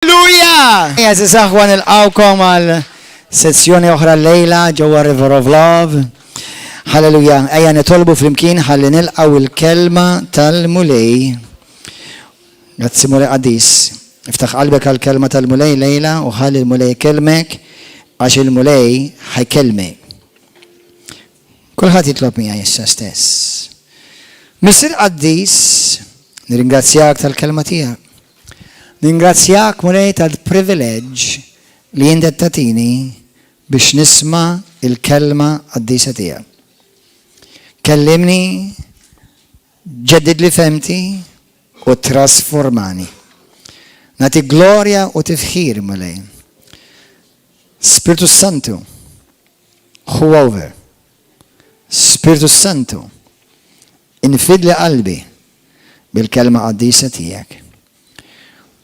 Hallelujah! Jisaxwan il-qawkom għal sezzjoni oħra l-lejla ġewwa River of Love. Hallelujah. Ejja nitolbu flimkien ħalli nilqgħu il-kelma tal-mulej. Grazzi mulej qadis. Iftaħ qalbek għall-kelma tal-mulej lejla u ħalli l-mulej kelmek għax il-mulej ħajkelmek. Kulħadd jitlob miegħi issa stess. Missier Qaddis, nirringrazzjak tal-kelma tiegħek. Ningrazzjak mulej tal-privileġġ li jindet tatini biex nisma il-kelma qaddisa tiegħek. Kellimni, ġeddid li femti u trasformani. Nati glorja u tifħir mulej. Spiritu Santu, hu over. Spiritu Santu, infidli qalbi bil-kelma qaddisa tiegħek.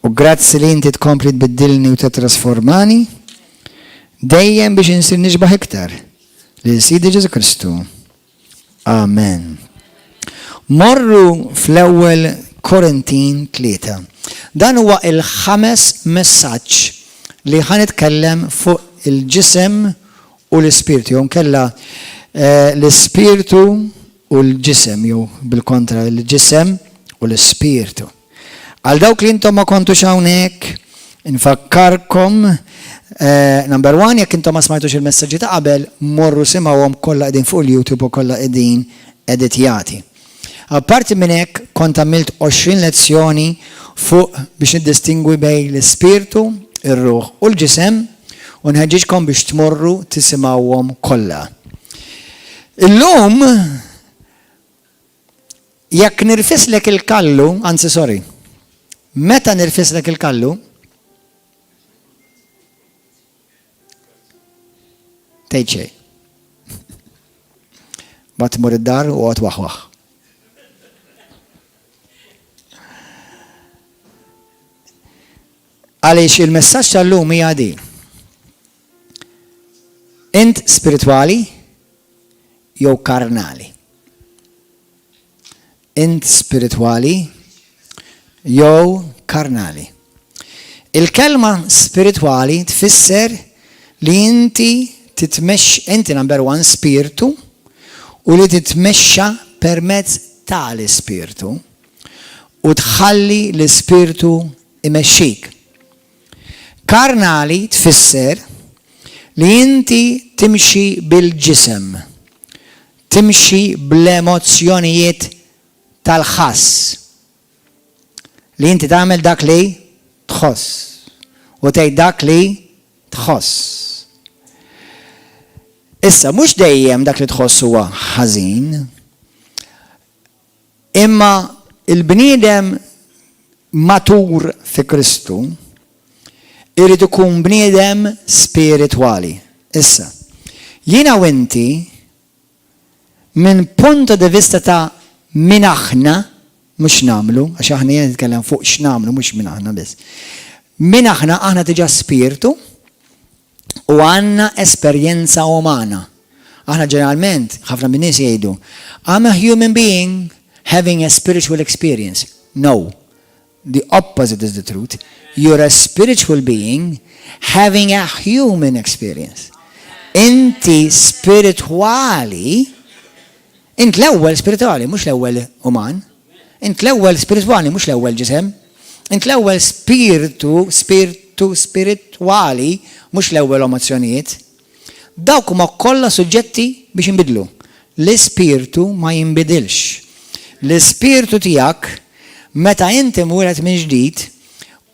U grazzi li inti tkompli tbiddilni u titrasformani dejjem biex insir nixbaħ iktar lil Sidi Ġesu Kristu. Amen. Morru fl-ewwel Korintin 3. Dan huwa il-5 messaġġ li ħanitkellem fuq il-ġisem u l-ispirtu. Jew kella l-ispirtu u l-ġisem, jew bil-kontra l-ġisem u l-ispirtu. Għal dawk li intom ma kontux hawnhekk, infakkarkom number 1 jekk intom ma smajtux il-messaġġi ta' qabel, morru simgħuhom kollha qegħdin fuq il-YouTube u kollha qegħdin editjati. Apparti minn hekk kont għamilt 20 lezzjoni fuq biex niddistingwi bejn l-ispirtu, ir-ruħ u l-ġisem u nħeġġiġkom biex tmorru tisimgħuhom kollha. Illum jekk nirfislek il-kallu, anzi sorry, meta nirfislek il-kallu, tgħid xejn. Ma tmur id-dar u qgħod waħwaħ. Għaliex il-messaġġ tal-lum hija di. Int spiritwali jew karnali. Int spiritwali jew karnali. Il-kelma spiritwali tfisser li inti number 1 spiritu u li titmexxa permezz tal-ispirtu u tħalli l-ispirtu imexxik. Karnali tfisser li inti timxi bil-ġisem, timxi bl-emozzjonijiet tal-ħass. Li inti tagħmel dak li tħoss u tgħid dak li tħoss. Issa mhux dejjem dak li tħoss huwa ħażin, imma il-bniedem matur fi Kristu irid ikun bniedem spiritwali. Issa, jiena u inti minn punto di vista ta' min aħna mux namlu, għax aħna jena nitkellem fuq x'namlu, mux minn aħna biss. Minn aħna tiġa spiritu u għanna esperjenza umana. Aħna ġeneralment, ħafna minn nies jgħidu, I'm a human being having a spiritual experience. No, the opposite is the truth. You're a spiritual being having a human experience. Inti spirituali, int l-ewwel spirituali, mhux l-ewwel uman. Int l-ewwel spiritwali mhux l-ewwel ġisem. Int l-ewwel spiritwali mhux l-ewwel emozzjonijiet. Dawk huma kollha suġġetti biex jinbidlu. L-ispirtu ma jinbidilx. L-ispirtu tiegħek meta inti mwieled minn ġdid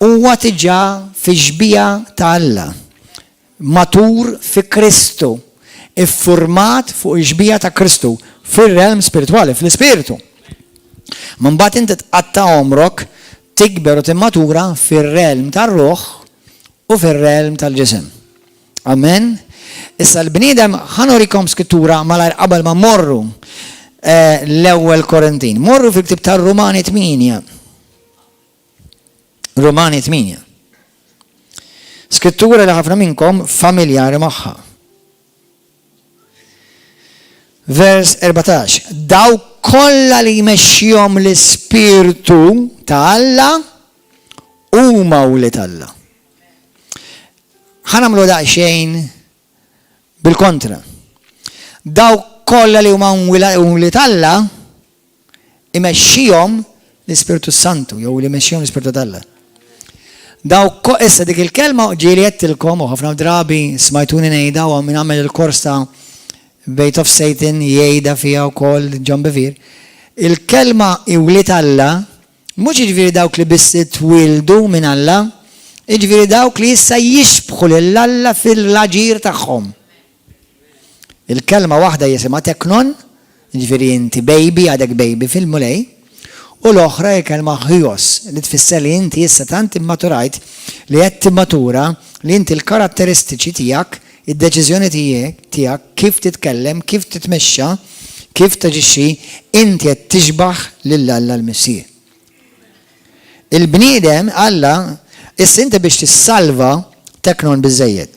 huwa diġà fi xbija ta' Alla. Matur fi Kristu. Iffurmat fuq ix-xbija ta' Kristu fir-realm spiritwali, fl-ispirtu. Man bat inti tqatta' omrok tikber u timmatura fir-realm tar-ruħ u fir-realm tal-ġisem. Amen. Issa l-bniedem ħanurikom skrittura malajr qabel ma morru l-ewwel Korintin. Morru fil-ktieb tar-Rumani 8. Rumani 8. Skrittura li ħafna minnkom familjari magħha. Vers 14. Daw kollha li jmexxihom l-ispirtu ta' Alla huma wlied Alla. ħanamlu daqsxejn bil-kontra. Daw kollha li huma wlied Alla imexxihom l-Ispirtu Santu jew li imexxihom l-Ispirtu Alla. Daw issa dik il-kelma ġieli qedtilkom u ħafna drabi smajtuni ngħidha u min għamel il-kors ta' Bait of Satan jgħidha fiha wkoll John Bevere. Il-kelma wlied Alla mhux jiġifieri dawk li biss twildu minn Alla, jiġifieri dawk li issa jixbħu lil Alla fil-aġir tagħhom. Il-kelma waħda jisimha teknon, jiġifieri inti baby għadek baby fil-mulej, u l-oħra il-kelma hyos li tfisser li inti issa tant immaturajt li qed timmatura li inti l-karatteristiċi tiegħek, id-deċiżjoni tiegħek kif titkellem, kif titmexxa, kif taġixxi, inti qed tixbaħ lil Alla l-Missir. Il-bniedem Alla issa inti biex tissalva teknon biżżejjed.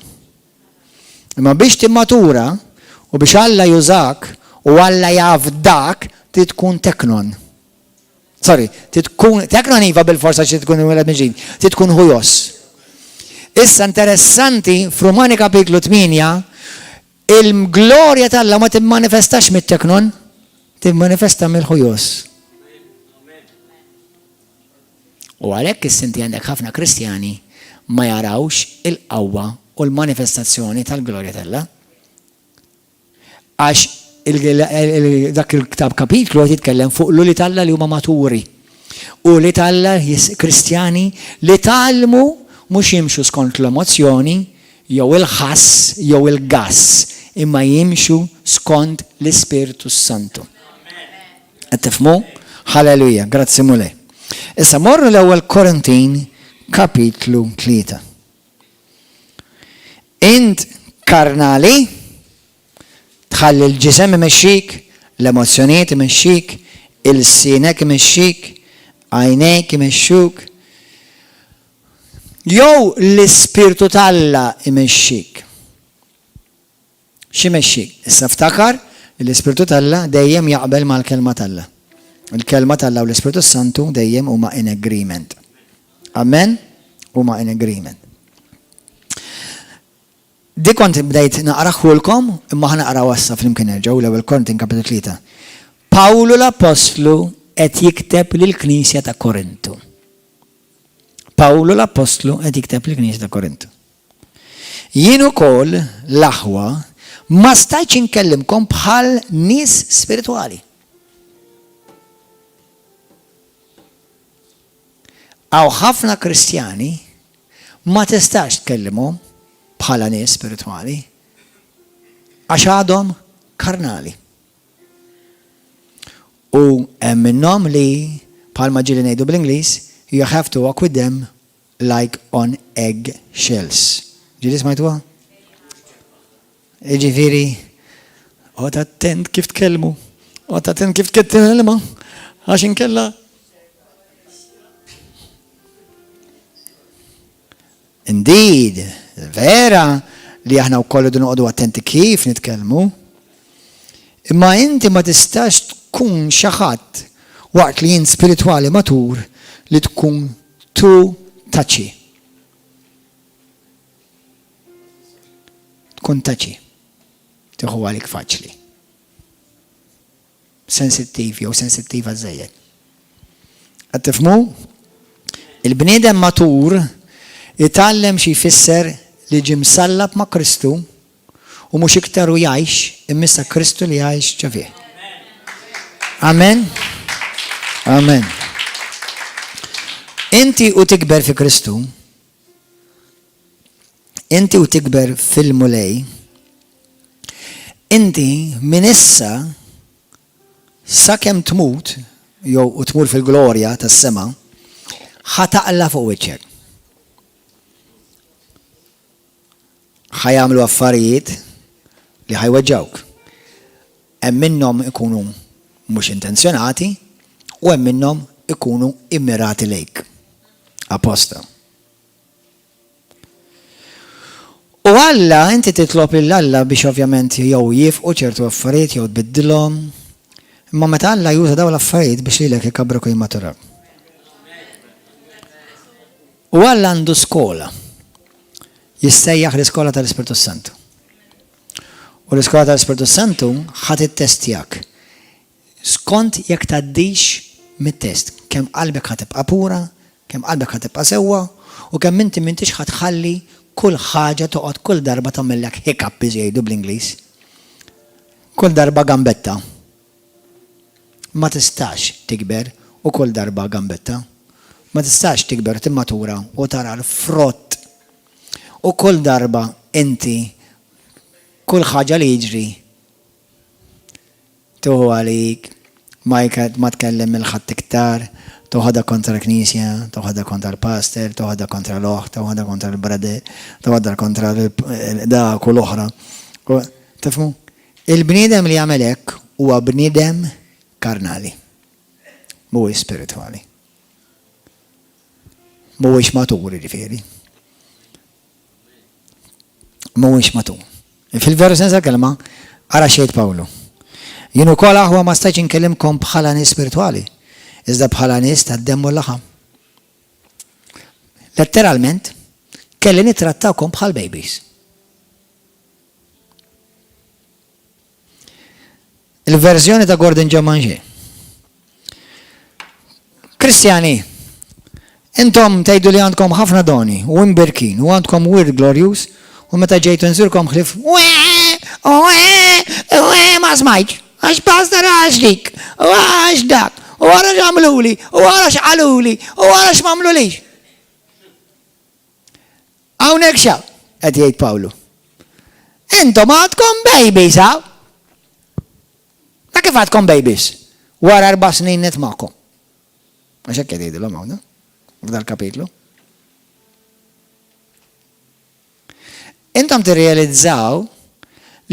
Imma biex timmatura u biex Alla jużak u Alla jaf dak tkun teknon. Sorry, teknon iva bil-forsa xi tkun wieħed miġin, tkun hyos. Issa interessanti f'Rumani kapitlu 8 il-glorja tal-Alla ma timmanifestax mit-teknon, timmanifesta mill-hyos. U għalhekk is-sinti għandek ħafna Kristjani ma jarawx il-qawwa u l-manifestazzjoni tal-glorja tal-Alla. Għax dak il-ktab kapitlu għet jitkellem fuq l-li Alla li huma maturi. U li Alla Kristjani li talmu mhux jimxu skont l-emozzjoni jew il-ħass jew il-gass, imma jimxu skont l-Ispirtu Santu. Qed tifhmu? Halleluja, grazzi mule. Issa morru l-ewwel Korintin kapitlu 3. Int karnali tħalli l-ġisem imexxik, l-emozzjonijiet imexxik, il-sinek imexxik, għajnejk imexxuk, jew l-Ispirtu tal-Alla imexxik. X'imexxik? Issa ftakar l-Ispirtu tal-Alla dejjem jaqbel mal-kelma tal-Alla. Il-kelma tal-Alla u l-Ispirtu Santu dejjem huma in agreement. Amen? Huma in agreement. Di kont bdejt naqraħulkom, imma ħanaqra wassa fl-imkien nerġgħu l-ewwel Korintin kapitlu 3. Pawlu l-Apostlu qed jikteb lill-Knisja ta' Korintu. Pawlu l-Apostlu qed jikteb lill-Knisja ta' Korintu. Jien ukoll l-aħwa ma stajtx inkellimkom bħal nies spiritwali. Aw ħafna Kristjani ma tistax tkellimhom bħala nies spiritwali għax għadhom karnali. U hemm minnhom li bħalma ġieli ngħidu bl-Ingliż, you have to walk with them like on egg shells. Ġieli smajtuha? Jiġifieri, qgħod attent kif tkellmu, qgħod attent kif titkellmu għax inkella Indeed, vera li aħna wkoll idu noqogħdu attenti kif nitkellmu. Imma inti ma tistax tkun xi ħadd waqt li jien spiritwali matur li tkun too touchy. Tkun touchy. Tieħu għalik faċli. Sensittiv jew sensittiva żejjed. Qed tifhmu? Il-bniedem matur jitgħallem xi jfisser li ġie msallab ma' Kristu u mhux iktar hu jgħix imissa Kristu li jgħix ġa fih. Amen. Amen. Inti u tikber fi Kristu, inti u tikber fil-mulej, inti minn issa sakemm tmut jew u tmur fil-glorja tas-sema ħataqla fuq wiċċek. ħajamlu affarijiet li ħajweġġawk. Hemm minnhom ikunu mhux intenzjonati u hemm minnhom ikunu immirati lejk. Apposta. U Alla inti titlob lil Alla biex ovvjament jew jifqu ċertu affarijiet jew tbiddilhom. Imma meta Alla juża dawn l-affarijiet biex lilek ikabrek u jimaturak. U Alla għandu skola. jissejjaħ l-iskola tal-Ispirtu Santu. U l-iskola tal-Ispirtu Santu ħadd it-test tiegħek. Skont jekk tgħaddix mit-test, kemm qalbek ħatibqa' pura, kemm qalbek ħatibqa' sewwa, u kemm inti m'intix ħatħalli kull ħaġa toqgħod kull darba tagħmellek hiccup jgħidu bl-Ingliż. Kull darba gambetta. Ma tistax tikber u kull darba gambetta. Ma tistax tikber timmatura u tara l-frott. U kull darba inti kull ħaġa li jiġri tuħu għalik ma tkellem il-ħadd iktar, toħodha kontra l-Knisja, toħodha kontra l-pastor, toħodha kontra l-oħt, toħodha kontra l-brother, toħodha kontra dak u l-oħra. Tifhmu? Il-bniedem li jagħmel hekk huwa bniedem karnali. Mhuwiex spiritwali. Mhuwiex matur jiġifieri. Mhuwiex matur. Fil-veru sensa kelma ara xejn Pawlu. Jien ukoll aħwa ma stajtx inkellimkom bħala nies spiritwali, iżda bħala nies tad-demm u l-laħam. Letteralment kelli nittrattawkom bħal babies. Il-verżjoni ta' Gordon Jumanji. Kristjani, intom tgħidu li għandkom ħafna doni u imbirkin u għandkom weird glorious u meta ġejtu nżurkom ħlif ma smajtx, għax pastor għax dik, u għax dak, u għara x'għamluli, u għara x'qaluli, u għara x'mamlulix. Hawnhekk xa, qed jgħid Pawlu. Intom għadkom babies, ha? Ta' kif għadkom babies? Wara 4 snin net magħkom. Għax hekk qed jgħidilhom hawn, f'dal kapitlu. Intom tirrealizzaw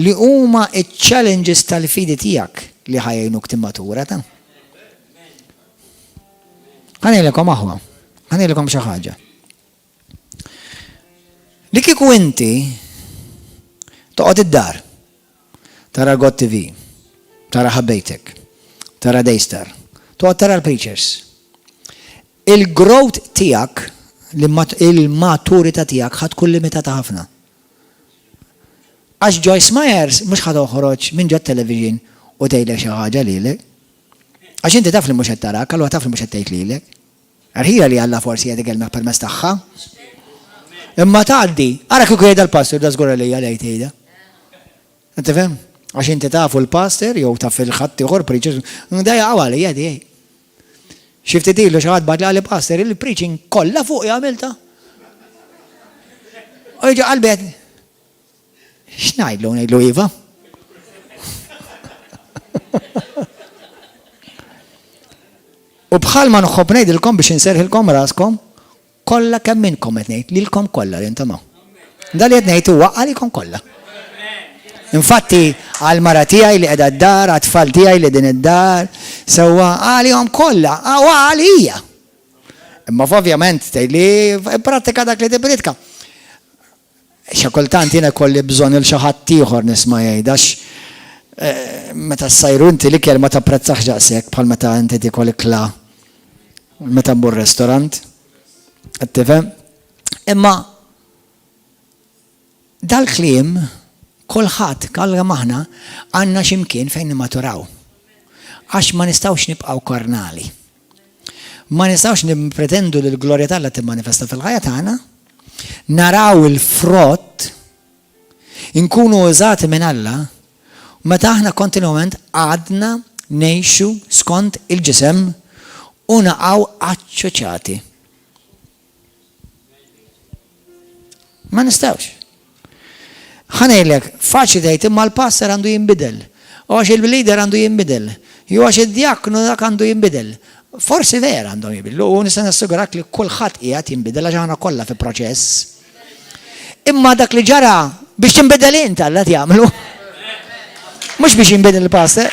li huma iċ-challenges tal-fidi tiegħek li ħajjinuk timmatura ta'. Ħanejlekom aħwa, ħanejlekom xi ħaġa. Li kieku inti toqgħod id-dar, tara God TV, tara ħabbejtek, tara Daystar, toqgħod tara l-preachers. Il-growth tiegħek, il-maturità tiegħek ħadd tkun limitata ħafna. Għax Joyce Myers mhux ħad toħroġ minn ġod television u tgħidlek xi ħaġa lilek. Għax inti taf li mhux qed tarak, allura taf li mhux qed tgħid lilek. Arħira li Alla forsi qed ikellmek permezz tagħha. Imma tgħaddi, ara kieku jgħidha l-pastor da żgur li hija lejt jgħidha. Inti fehm? Għax inti tafu l-pastor jew taf il-ħadd ieħor preacher, dejja għawali jgħid. Xi ftit ilu xi ħadd bagħla li pastor il-preaching kollha fuq jagħmilta. U jiġi qalbet. X'ngħidlu ngħidlu iva? U bħal ma nħobb ngħidilkom biex inserħilkom raskom, kollha kemm minnkom qed ngħid lilkom kollha li intom. Da li qed ngħid huwa għalikom kollha. Infatti għall-mara tiegħi li qiegħda d-dar, għat-tfal tiegħi li din id-dar, sewwa għalihom kollha, għalija. Imma ovvjament tgħidli prattika dak li tibritka. Xakultant jiena kolli bżonn il xi ħadd ieħor nisma' jgħidax meta ssajru inti l-ikel ma tapprezzax daqshekk bħal meta inti tikol ikla meta mmur restorant. Qed tifhem? Imma dal-kliem kulħadd kemm aħna għandna x'imkien fejn nimmaturaw. Għax ma nistgħux nibqgħu karnali. Ma nistgħux nippretendu li l-glorja tagħha timmanifesta fil-ħajja tagħna. Naraw il-frott, inkunu użati minn Alla, meta aħna kontinwament għadna ngħixu skont il-ġisem u naqgħu aċċoċjati. Ma nistgħux. Ħanejlek, faċli tgħid imma l-pastor għandu jinbidel, u għax il-leader għandu jinbidel, jew għax id-djaknu dak għandu jinbidel. Forsi vera għandhom jibidlu, u nista' nassigurak li kulħadd qiegħed jinbidel għax aħna kollha fi proċess. Imma dak li ġara biex tinbidel inti Alla tagħmlu. Mhux biex jinbidel il-pastor.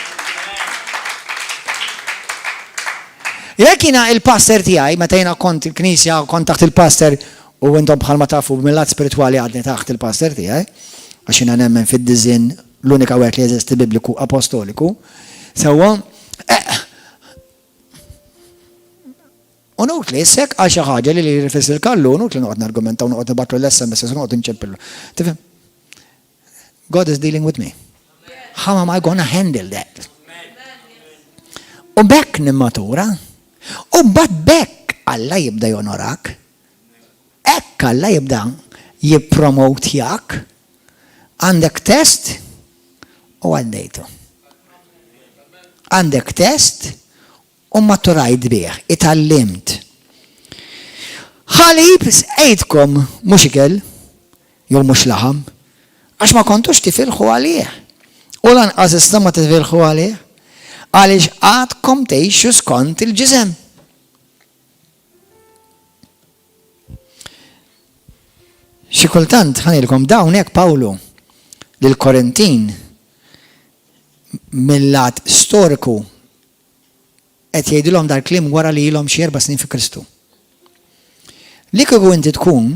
Jekk jiena il-pastor tiegħi meta jiena kont il-Knisja kont taħt il-pastor u intom bħalma tafu mill-lat spiritwali għadni taħt il-pastor tiegħi, għax jiena nemmen fid-diżinn l-unika wieħed li jeżisti Bibliku apostoliku, sewwa U not li jessek għal xi ħaġa li jrifis il-kallu, not li noqgħod nargumentaw noqgħod nibatlu l-SMS noqgħod inċempillu. Tifhem? God is dealing with me. How am I gonna handle that? U bekk nimmatura, u bad bekk Alla jibda jonorak, ekk Alla jibda jippromotjak, għandek test u għaddejtu. Għandek test u maturajt bieħ, itallimt. Ħalib ejtkom mux ikel, jew mux laħam, għax ma kontux tifilħu għalih. U lanqas issa ma tifilħu għalih, għaliex għadkom tgħixu skont il-ġisem. Xi kultant ħanilkom dawn hekk Pawlu lil-Korintin mill-lat storiku qed jgħidilhom dal-kliem wara li ilhom xi 4 snin fi Kristu. Li kieku inti tkun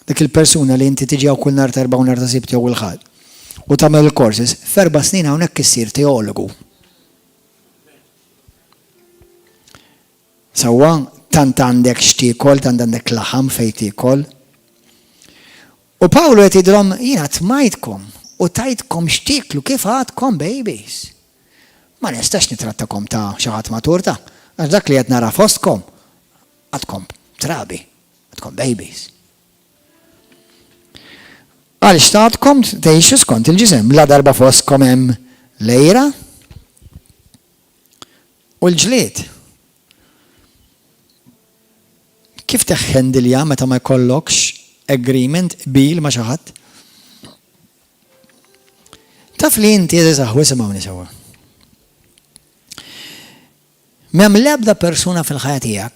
dik il-persuna li inti tiġi kull nhar ta' 4 u nhar ta' Sibt jew il-Ħadd u tagħmel il-courses f'4 snin hawnhekk issir teologu. Sewwa tant għandek x'tiekol, tant għandek laħam fejn tiekol. U Pawlu qed jgħidilhom jiena tmajtkom u tajtkom x'tieklu kif għadkom babies. Ma nistax nitrattakom ta' xi ħadd maturta, għax dak li qed nara fostkom għadkom trabi, għadkom babies. Għaliex tagħtkom tgħixu skont il-ġisem, la darba fostkom hemm lejra u l-ġlied. Kif teħħendilja meta ma jkollokx agreement bil ma' xi ħadd? Taf li inti eżaħ isimgħuni sewwa. M'hemm l-ebda persuna fil-ħajja tiegħek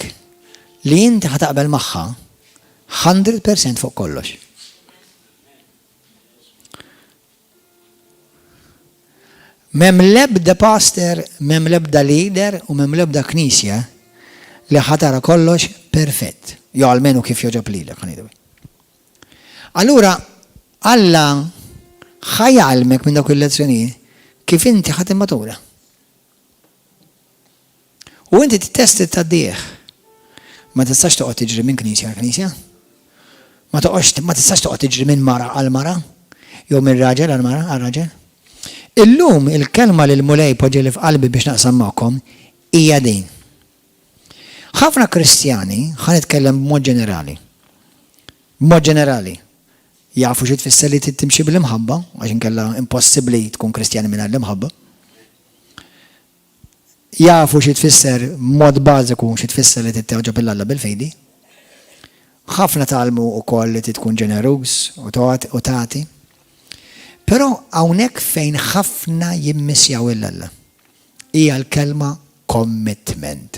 li inti ħataqbel magħha 100% fuq kollox. M'hemm l-ebda pastor, m'hemm l-ebda leader u m'hemm l-ebda knisja li ħatara kollox perfett. Jew almenu kif joġob lilek ħanidu. Allura Alla ħajjalmek minn dak il-lezzjonijiet kif inti ħadd immatura. U inti t-testi ta' ma tistax toqgħod tiġri minn knisja għal knisja. Ma tistax toqgħod tiġri minn mara għal mara, jew minn raġel għal mara għal raġel. Illum il-kelma li l-mulej poġġeli f'qalbi biex naqsam magħkom hija din. Ħafna Kristjani ħanitkellem b'mod ġenerali. B'mod ġenerali. Jafu xi tfisser li timxi bil-imħabba, għax inkella impossibbli tkun Kristjani mingħajr l-imħabba. Jafu xi tfisser mod bażiku xi tfisser li titteħġob il-Alla bil-fejdi. Ħafna talmu wkoll li tkun ġeneruż u tagħti. Però hawnhekk fejn ħafna jimmissjaw il-Alla. Hija l-kelma commitment.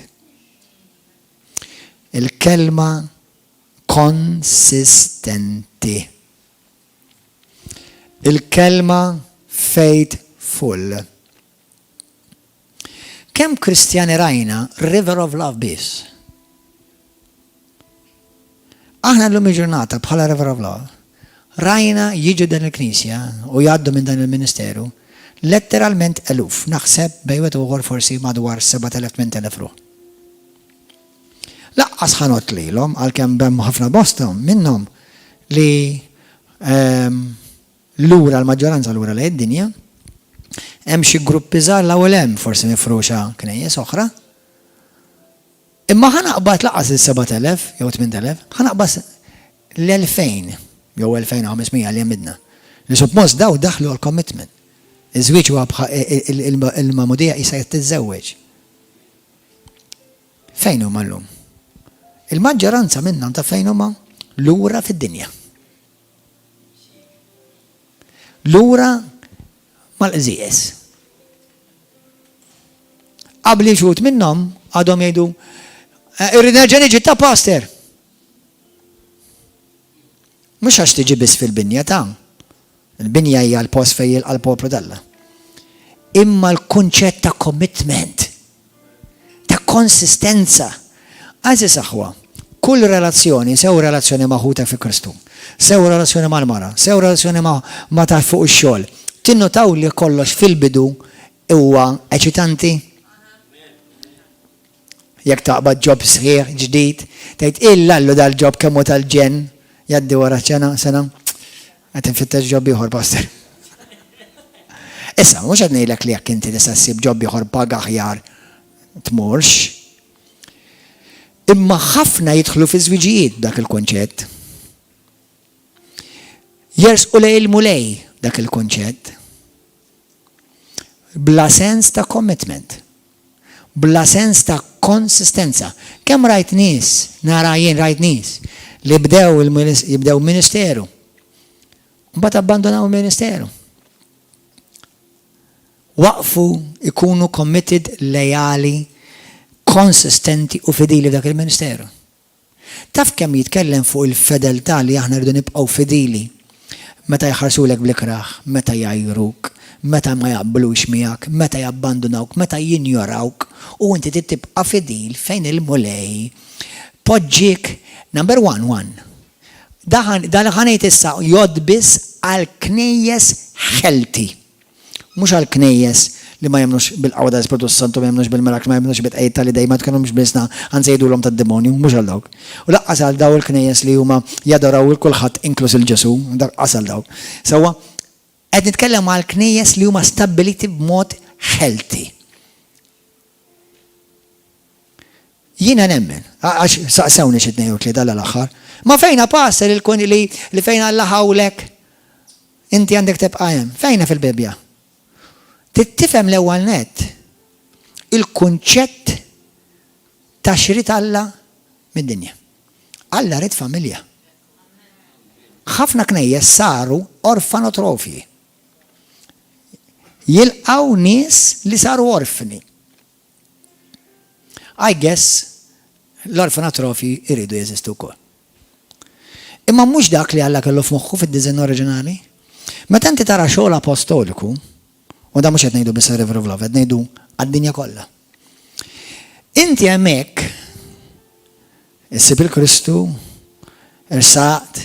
Il-kelma konsistenti. Il-kelma faithful. Kemm Kristjani rajna River of Love biss? Aħna l-lum il-ġurnata bħala River of Love rajna jiġu dan il-Knisja u jgħaddu minn dan il-Ministeru letteralment eluf, naħseb bejwet uħor forsi madwar 7,000-8,000 ruħ. Laqqas ħanot lilhom għalkemm bemm ħafna bostom minnhom li lura l-maġġoranza lura lejn id-dinja. Hemm xi gruppi żgħar l-ewwel hemm forsi mifruxa knejjes oħra. Imma ħanaqbad laqas il-7,000 jew 8,000, ħanaqbas l-2000 jew 2500 li jemidna. Li suppost daw daħlu għal-commitment. Iż-żwieġ huwa il-mamudija qisha titżewweġ. Fejn huma llum? Il-maġġoranza minnhom ta' fejn huma lura fid-dinja. Lura mal-qżies. Qabli xut minnhom għadhom jgħidu irrid nerġa' niġi ta' pastor. Mhux għax tiġi biss fil-binja ta' il-binja hija l-post fejn jilqa' l-poplu d'Alla. Imma l-kunċett ta' commitment, ta' konsistenza. Għażi saħwa, kull relazzjoni, sew relazzjoni maħuta fi Kristu, sew relazzjoni mal-mara, sew relazzjoni ma ta' fuq ix-xogħol. Tinnotaw li kollox fil-bidu huwa eċitanti. Jekk taqbad ġob sħiħ, ġdid, tgħid illallu dal-ġob kemm hu tal-ġen, jgħaddi wara sena, qed infittex ġob ieħor pastor. Issa, mhux qed ngħidlek li jekk inti tista' ssib ġob ieħor paga aħjar tmurx. Imma ħafna jidħlu fi żwiġijiet dak il-kunċett. Jersqu lej dak il-kunċett. Bla sens ta' commitment. Bla sens ta' konsistenza. Kemm rajt nies, nara jien rajt nies li jibdew ministeru. Mbagħad abbandonaw il-ministeru. Waqfu ikunu committed, lejali, konsistenti u fidili f'dak il-ministeru. Taf kemm jitkellem fuq il-fedeltà li aħna rridu nibqgħu fidili meta jħarsulek bl-ikraħ, meta jgħajruk, meta ma jaqblux miegħek, meta jabbandunawk, meta jinjorawk u inti tibqa' fidil fejn il-mulej poġġik number one. Dan ħanejt issa jodbis għal knejjes healthy. Mhux għal knejjes li ma jemnux bil-qawda Spiritu Santu, ma jemnux bil-mirakli, ma jemnux bil-qejta li dejjem tkunux bisna ħansejduhom tad-demonju, mhux għal dawk. U laqqas għal daw il-knejjes li huma jadoraw il-kulħadd inkluż il-Ġesu, daqqas għal dawk. Sewwa qed nitkellem għal knejjes li huma stabiliti b'mod healthy. Jiena nemmen, għax saqsewni xi tnejn u tlieta l-aħħar, ma fejna passer li fejna Allahawlek inti għandek tibqa' hemm, fejna fil-Bibja. Tittifhem l-ewwel nett il-kunċett ta' xrid Alla mid-dinja. Alla rid familja. Ħafna knejjes saru orfanotrofi. Jilqgħu nies li saru orfni. I guess l-orfanotrofi jridu jeżistu wkoll. Imma mhux dak li Alla kellu f'moħħu fid-diżinn oriġinali. Meta inti tara xogħol apostoliku, u da mhux qed ngħidu biss River of Love, qed ngħidu għad-dinja kollha. Inti hemmhekk issib il-Kristu, irsaqt,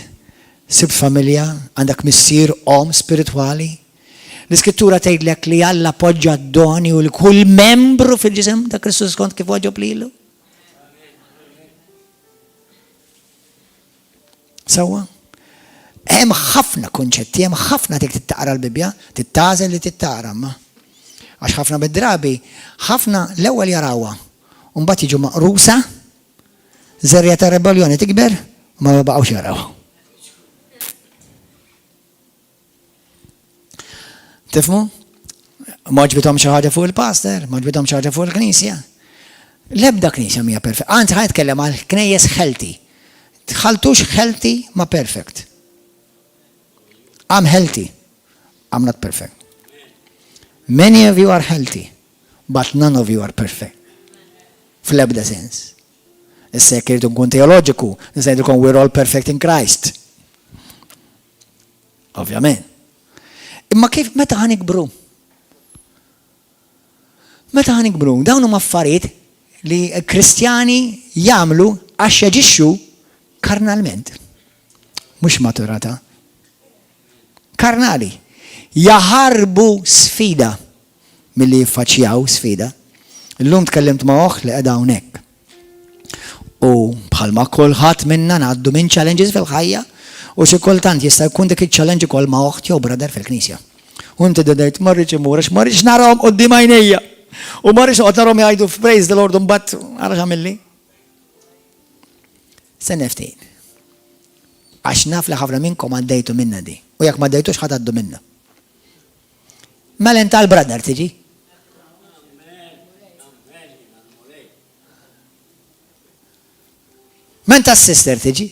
sib familja, għandak missier spiritwali. L-Iskrittura tgħidlek li Alla poġġa d-doni u l-kull membru fil-ġisem ta' Kristu skont kif waġġob lilu. Sewwa? Hemm ħafna konċetti, hemm ħafna dik tittaqra l-Bibja, tittażel li tittaqra ma. Għax ħafna bid-drabi, ħafna l-ewwel jarawha, u mbagħad jiġu maqrusa, żerja ta' rebellioni tikber, u ma baqgħux jarawha. Tifhmu? Ma ġbithom xi ħaġa fuq il-pastor, ma ġbithom xi ħaġa fuq il-Knisja. L-ebda Knisja mija perfect. Anzi ħa nitkellem għal knejjes healthy. Tħaltux healthy ma perfect. I'm healthy. I'm not perfect. Many of you are healthy, but none of you are perfect. Fl-ebda sens. Issa jekk irid nkun teoloġiku, nista' ngħidilkom we're all perfect in Christ. Ovvjament. Imma kif meta ħanikbru? Meta ħanikbru? Dawn huma affarijiet li Kristjani jagħmlu għax jaġixxu karnalment. Mhux maturata. Karnali. Jaħarbu sfida milli jiffaċċjaw sfida. Illum tkellimt ma' oħ li qiegħda hawnhekk. U bħalma kulħadd minna ngħaddu minn challenges fil-ħajja u xi kultant jista' jkun dik iċ-challenge ukoll ma' oħt jew brother fil-Knisja. U inti dejt ma rridx imur għax ma rridx narahom quddiem għajnejja. U ma rridx noqgħod narahom jgħidu praise the Lord u mbagħad ara x'għamilli. Se neftin. Għax naf li ħafna minnkom għaddejtu minna di. U jekk ma għaddejtux ħadd għaddu minna. Mela inta l-brother tiġi? Menta s-sister tiġi?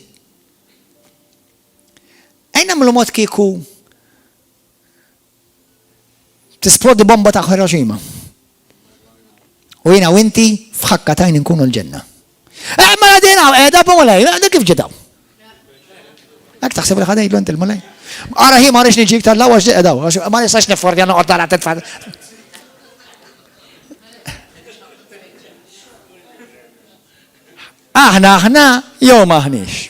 Ejn nagħmlu mod kieku tisplodi bomba ta' Hiroshima. U jiena u inti f'ħakkatajn inkunu l-ġenna. Ma għadina, għedha b-mulej, għedha kif ġedaw. Għak taħseb li ħadajlu inti l-mulej. Ara hi ma rix niġik tal-law għax ġedaw, ma nistax nifordja noqgħod tara titfa'. Aħna jew maħniex.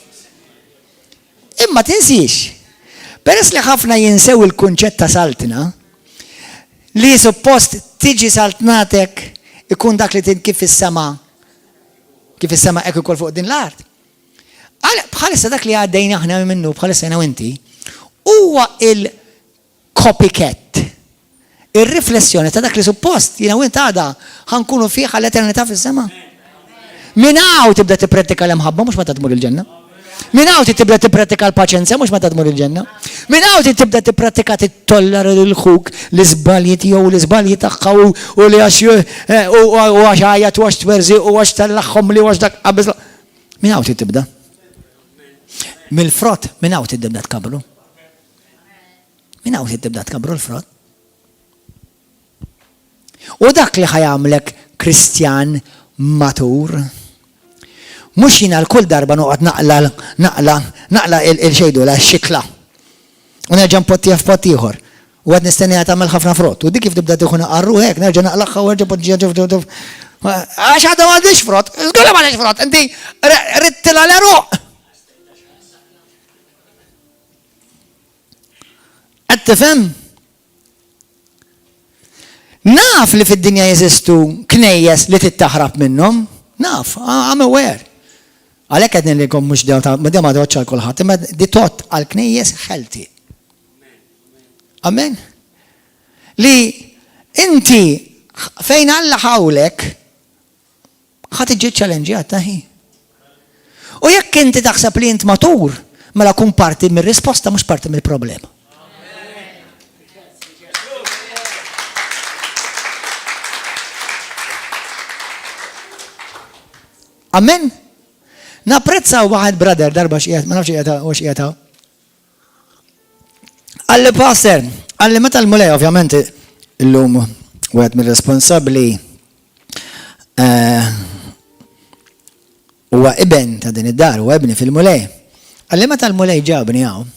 Imma tinsix, peress li ħafna jinsew il-kunċett ta' saltina, li suppost tiġi saltnatek ikun dak li tinkif fis-sema kif is-sema hekk ukoll fuq din l-art. Bħalissa dak li għaddejna aħna minnu bħalissa jena inti huwa il-copycat. Ir-riflessjoni ta' dak li suppost jiena u int għada ħankunu fih għall-eternità fis-sema. Min hawn tibda tipprattika l-imħabba mhux meta tmur il-ġenna. Min hawn tibda tipprattika l-paċenzja mhux meta tmur il-ġenna. Min hawn tibda tipprattika titollara lil ħuk l-iżbalji tiegħu u l-iżbalji tagħha u li għax għajat u għax twerżi u għax tal-laħħom li għax dak qabeż. Min hawn tibda? Mill-frott min hawn tibda tkabru. Min hawn tibda tkabru l-frott. U dak li ħajamlek Kristjan matur. Mhux jiena l-kull darba noqgħod naqla il-xejdu la xikla. U nerġa' npottija f'pott ieħor. U qed nistennija tagħmel ħafna frott. U dik kif tibda tieħu naqarru hekk, nerġa' naqlaqha u nerġa' poġġija għax għadha m'għandix frott, żgur m'għandix frott, inti ridtilha l-eruq. Qed tifhem? Naf li fid-dinja jeżistu knejjes li tittaħrab minnhom. Naf, I'm aware. Għalhekk qed ngħidilkom mhux dew ma doċċ għal kulħadd, imma di tot għal knejjes ħelti. Amen. Li inti fejn Alla ħawlek ħadd iġġi ċċallenġjat taħi. U jekk inti taħseb li int matur, mela kun parti mir-risposta mhux parti mill-problema. Amen. Napprezzaw waħed brother darba xqiegħed, ma nafx qiegħed hawn. Għalli passer, għalli meta l-mulej ovvjament illum wieħed mir-responsabbli huwa iben ta' din id-dar, huwa ibni fil-mulej. Għalli meta l-mulej ġabni hawn.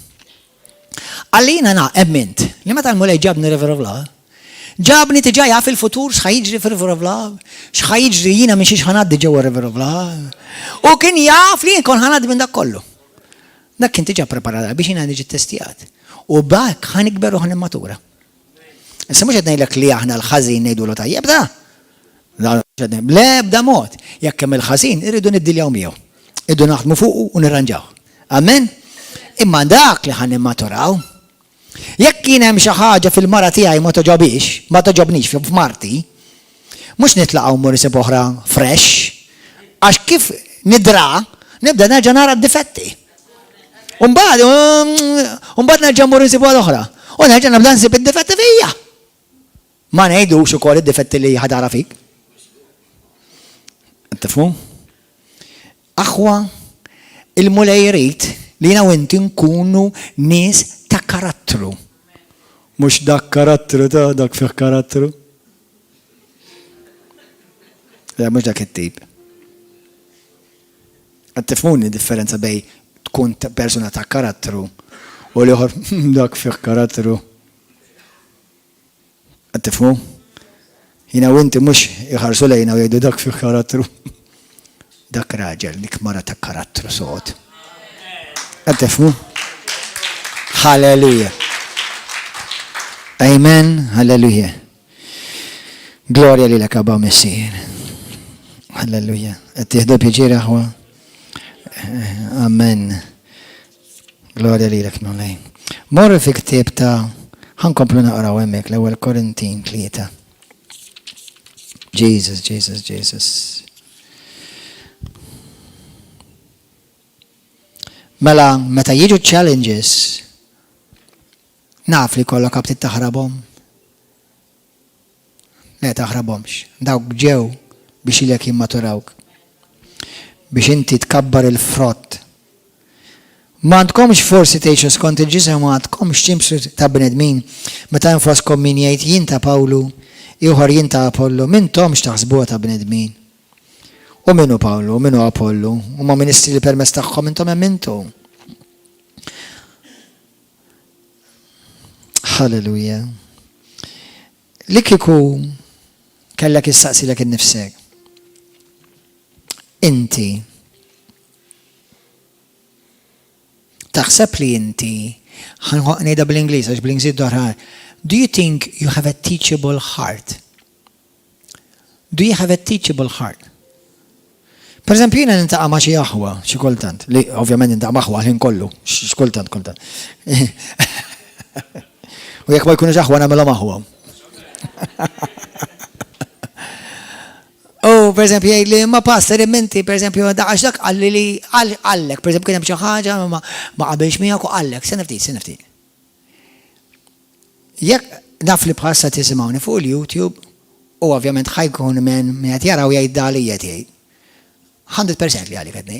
Għalli jiena emmint li meta l-mulej ġabni River of Love. Ġabni tiġa jaf il-futur x'ħajġri fir-River of Love, x'ħajġri jiena minn xi ħanaddi ġewwa River of Love. U kien jaf li jkun ħanaddi minn dak kollu. Dak kien tiġa preparata biex jiena niġi testijat. U bak ħanikber u ħanimmatura. Issa mhux qed ngħidlek li aħna l-ħażin ngħidulu tajjeb da. Bl-ebda mod. Jekk hemm il-ħażin irridu niddiljaw miegħu. Irridu naħdmu fuqu u nirranġaw. Amen? Imma dak li ħanimmaturaw. Jekk kien hemm xi ħaġa fil-mara tiegħi ma toġobnix f'Marti, mhux nitlaqgħu mmur isib oħra fresh, għax kif nidra nibda nerġa' nara d-difetti. U mbagħad nerġa' mmur isib oħra. U nerġa' nibda nsib id-difetti fija. Ma ngħidux ukoll id-difetti li ħadara fik. Tifhmu? Aħwa il-mulej jrid li jiena u inti nkunu nies ta' karattru. Mhux dak karattru ta' dak fih karattru. Mhux dak it-tip. Qed tifhmuni differenza bej tkun persuna ta' karattru u li ieħor dak fih karattru. Qed tifhmu? Jiena u inti mhux iħarsu lejna u jgħidu dak fih karattru. Dak raġel dik mara ta' karattru sod. Qed tifhmu? Hallelujah. Amen. Hallelujah. Gloria lilek Abba Messir. Hallelujah. Qed tieħdu pjaċir aħwa. Amen. Gloria lilek Mulej. Morru fi ktieb ta' ħankomplu naqraw hemmhekk l-ewwel Korintin 3. Jesus. Mela, meta jiġu challenges, naf li kollok għabti taħrabhom. Le taħrabhomx. Dawk ġew biex ilek jimmaturawk. Biex inti tkabbar il-frott. Ma għandkomx forsi tgħixu skont il-ġisem, ma għandkomx ċimsu ta' bnedmin. Meta nfoskom min jgħid jien ta' Pawlu, ieħor jien ta' Apollo, m'intomx taħsbuha ta' bnedmin. U minnu Pawlu, u minnu Apollo, u ma' ministri li permess tagħhom intom hemm intom. Halleluja. Li kieku kellek issaqsilek innifsek. Inti taħseb li inti ngħidha bl-Ingliż għax bl-Ingliż dwar. Do you think you have a teachable heart? Do you have a teachable heart? Per eżempju, jiena nintaqa' ma' xi aħwa xi kultant, li ovvjament nintaqa' ma' aħwa ħin kollu, x'kultant. U jekk ma jkunux aħwa nagħmilhom aħwa. U per eżempju jgħidli ma pastor immenti per eżempju daqax dak qalli li għallek, per eżempju kien hemm xi ħaġa ma qabilx miegħek u għallek, se niftit. Jekk naf li bħalissa tisimgħuni fuq il-YouTube u ovvjament ħajkun minn qed jaraw jgħid dalijiet jgħid. 100% li għalik għedni.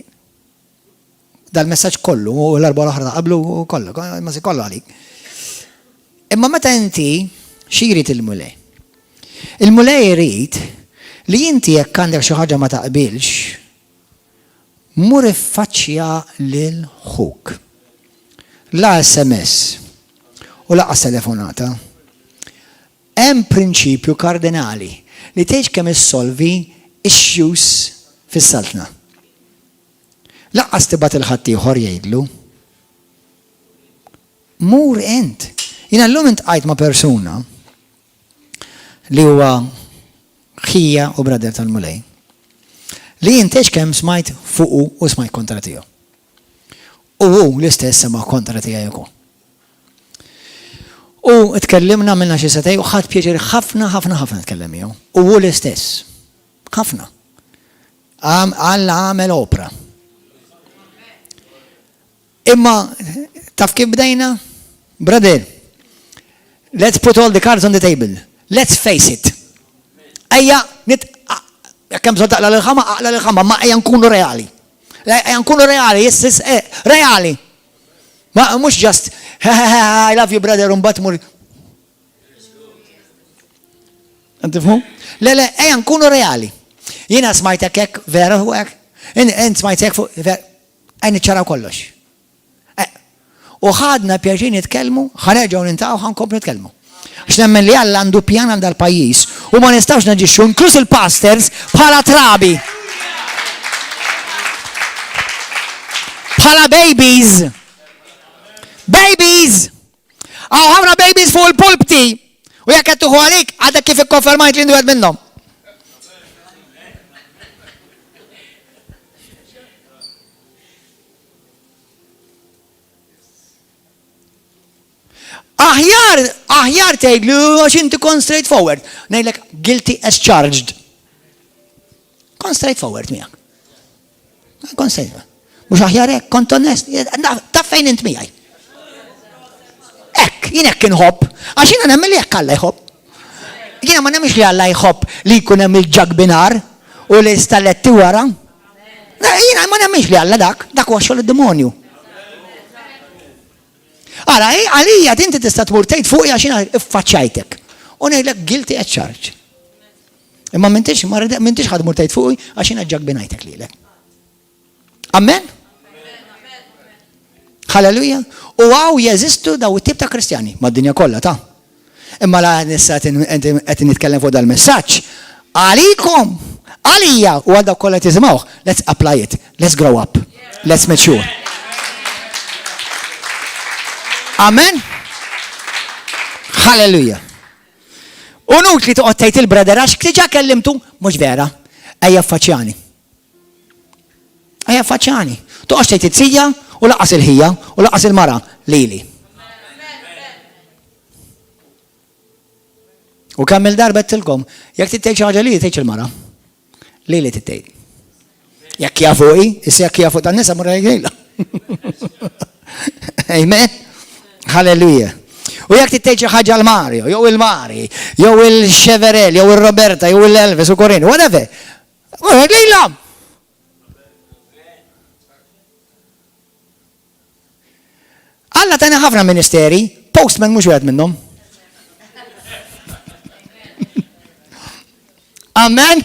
Dal-messaġġ kollu u l-arba l-oħra qablu u kollu, ma si kollu għalik. Imma meta inti x'jrid il-mulej? Il-mulej jrid li inti jekk għandek xi ħaġa ma taqbilx, mur iffaċċja lil ħuk. La SMS u laqas telefonata. Hemm prinċipju kardinali li tgħid kemm issolvi issues fis-saltna. Laqqas tibgħat il-ħadd ieħor jgħidlu. Mur int. Jiena llum intqajt ma' persuna li huwa ħija u brader tal-mulej. Li jintex kemm smajt fuqu u smajt kontra tiegħu. U hu l-istess sema' kontra tiegħi ukoll. U tkellimna minna xi setej u ħadd pjaċir ħafna tkellem miegħu. U hu l-istess. Ħafna. Alla għamel opra. Imma taf kif bdejna? Brother, let's put all the cards on the table. Let's face it. Ejja, kemm bżonn taqla l-ħama, ma ejja nkunu reali. Ejja nkunu reali, reali. Ma mhux just I love you brother u mbagħad mur. Tifhmu? Le, ejja nkunu reali. Jiena smajtek hekk vera u hekk. Int smajtek fuq għajn iċċaraw kollox. U ħadna pjaċir nitkellmu, ħanerġgħu nintaqgħu ħankomplu nitkellmu. Għax nemmen li Alla għandu pjan għal dal-pajjiż u ma nistgħux naġixxu inkluż il-pastors bħala trabi. Bħala babies. Babies! Għaw ħafna babies fuq il-pulpti. U jekk qed tuħu għalik, għadek kif ikkonfermajt li ndu minnhom. Aħjar tgħidlu għax inti kon straight forward. Ngħidlek guilty as charged. Kon straight forward miegħek. Kon straight. Mhux aħjar hekk, kont onest. Taf fejn int miegħi. Hekk, jien hekk inħobb, għax jiena nemmen li hekk Alla jħobb. Jiena ma nemmix li Alla jħobb li jkun hemm il-ġagbinar u l-istalletti wara. Jiena ma nemmix li Alla dak huwa xogħol id-demonju. Ara, għalija tinti tista' tmur tgħid fuq għax jiena iffaċċajtek. U ngħidlek guilty as charged. Imma m'intix ħadd mur tgħid fuqi għax jiena ġagbinajtek lilek. Amen? Halleluja. U għaw jeżistu daw it-tip ta' kristjani mad-dinja kollha ta'. Imma la nissa qed nitkellem fuq dal-messaġġ. Għalikom, għalija u għal dawk kollha tisimgħuh. Let's apply it. Let's grow up. Let's mature. Amen? Halleluja. U nuk li toqgħod tgħid il-brother għax diġà kellimtu mhux vera. Ejja faċċjani. Ejja faċċjani. Toqgħodx tgħid it-sija u laqas il-ħija u laqas il-mara lili. U kemm il-darba tilkom, jekk titgħid xi ħaġa li tgħid il-mara. Lili titgħid. Jekk hija fuqi, issa jekk hija fuq tan-nisa mura jgħidha. Amen. Halleluja. U jekk titgħid xi ħaġa l-Mario, jew il-Mari, jew il-Cheverell, jew il-Roberta, jew il-Elvis u Corinne, whatever. Lilhom. Alla tani ħafna ministeri, postman mhux wieħed minnhom. Amen.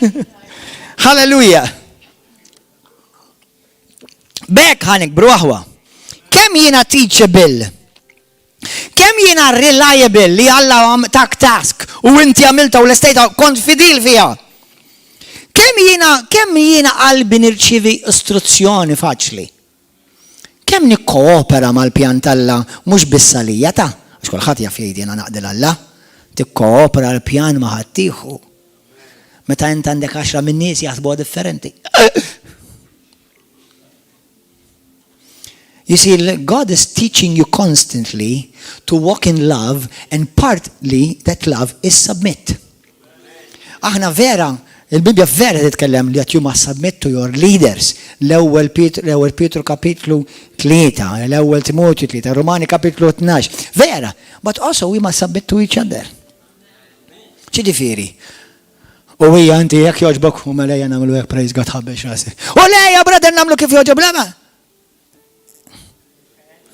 Halleluja. Bek ħanik bruħwa. Kemm jiena teachable? Kemm jiena reliable li Alla tak task u inti għamilta u l-estejta kont fidil fiha? Kemm jiena qalbi nirċievi istruzzjoni faċli? Kemm nikkoopera mal-pjan tal-Alla mhux bis-salija ta' għax kulħadd jaf jgħid jiena naqdel Alla, tikkoopera l-pjan ma' ħadd ieħor. Meta int għandek 10 min-nies jaħsbuha differenti. You see, God is teaching you constantly to walk in love, and partly that love is submit. Aħna vera, il-Bibja vera titkellem li you must submit to your leaders. L-ewwel Pietru kapitlu 3, l-ewwel Timotju 3, Romani kapitlu 12. Vera, but also we must submit to each other. Ċiġifieri. U hija inti jekk jogħġbok u mela lejja nagħmlu hekk praise God ħabbex rasi. U lejja brother nagħmlu kif jogħġob lema.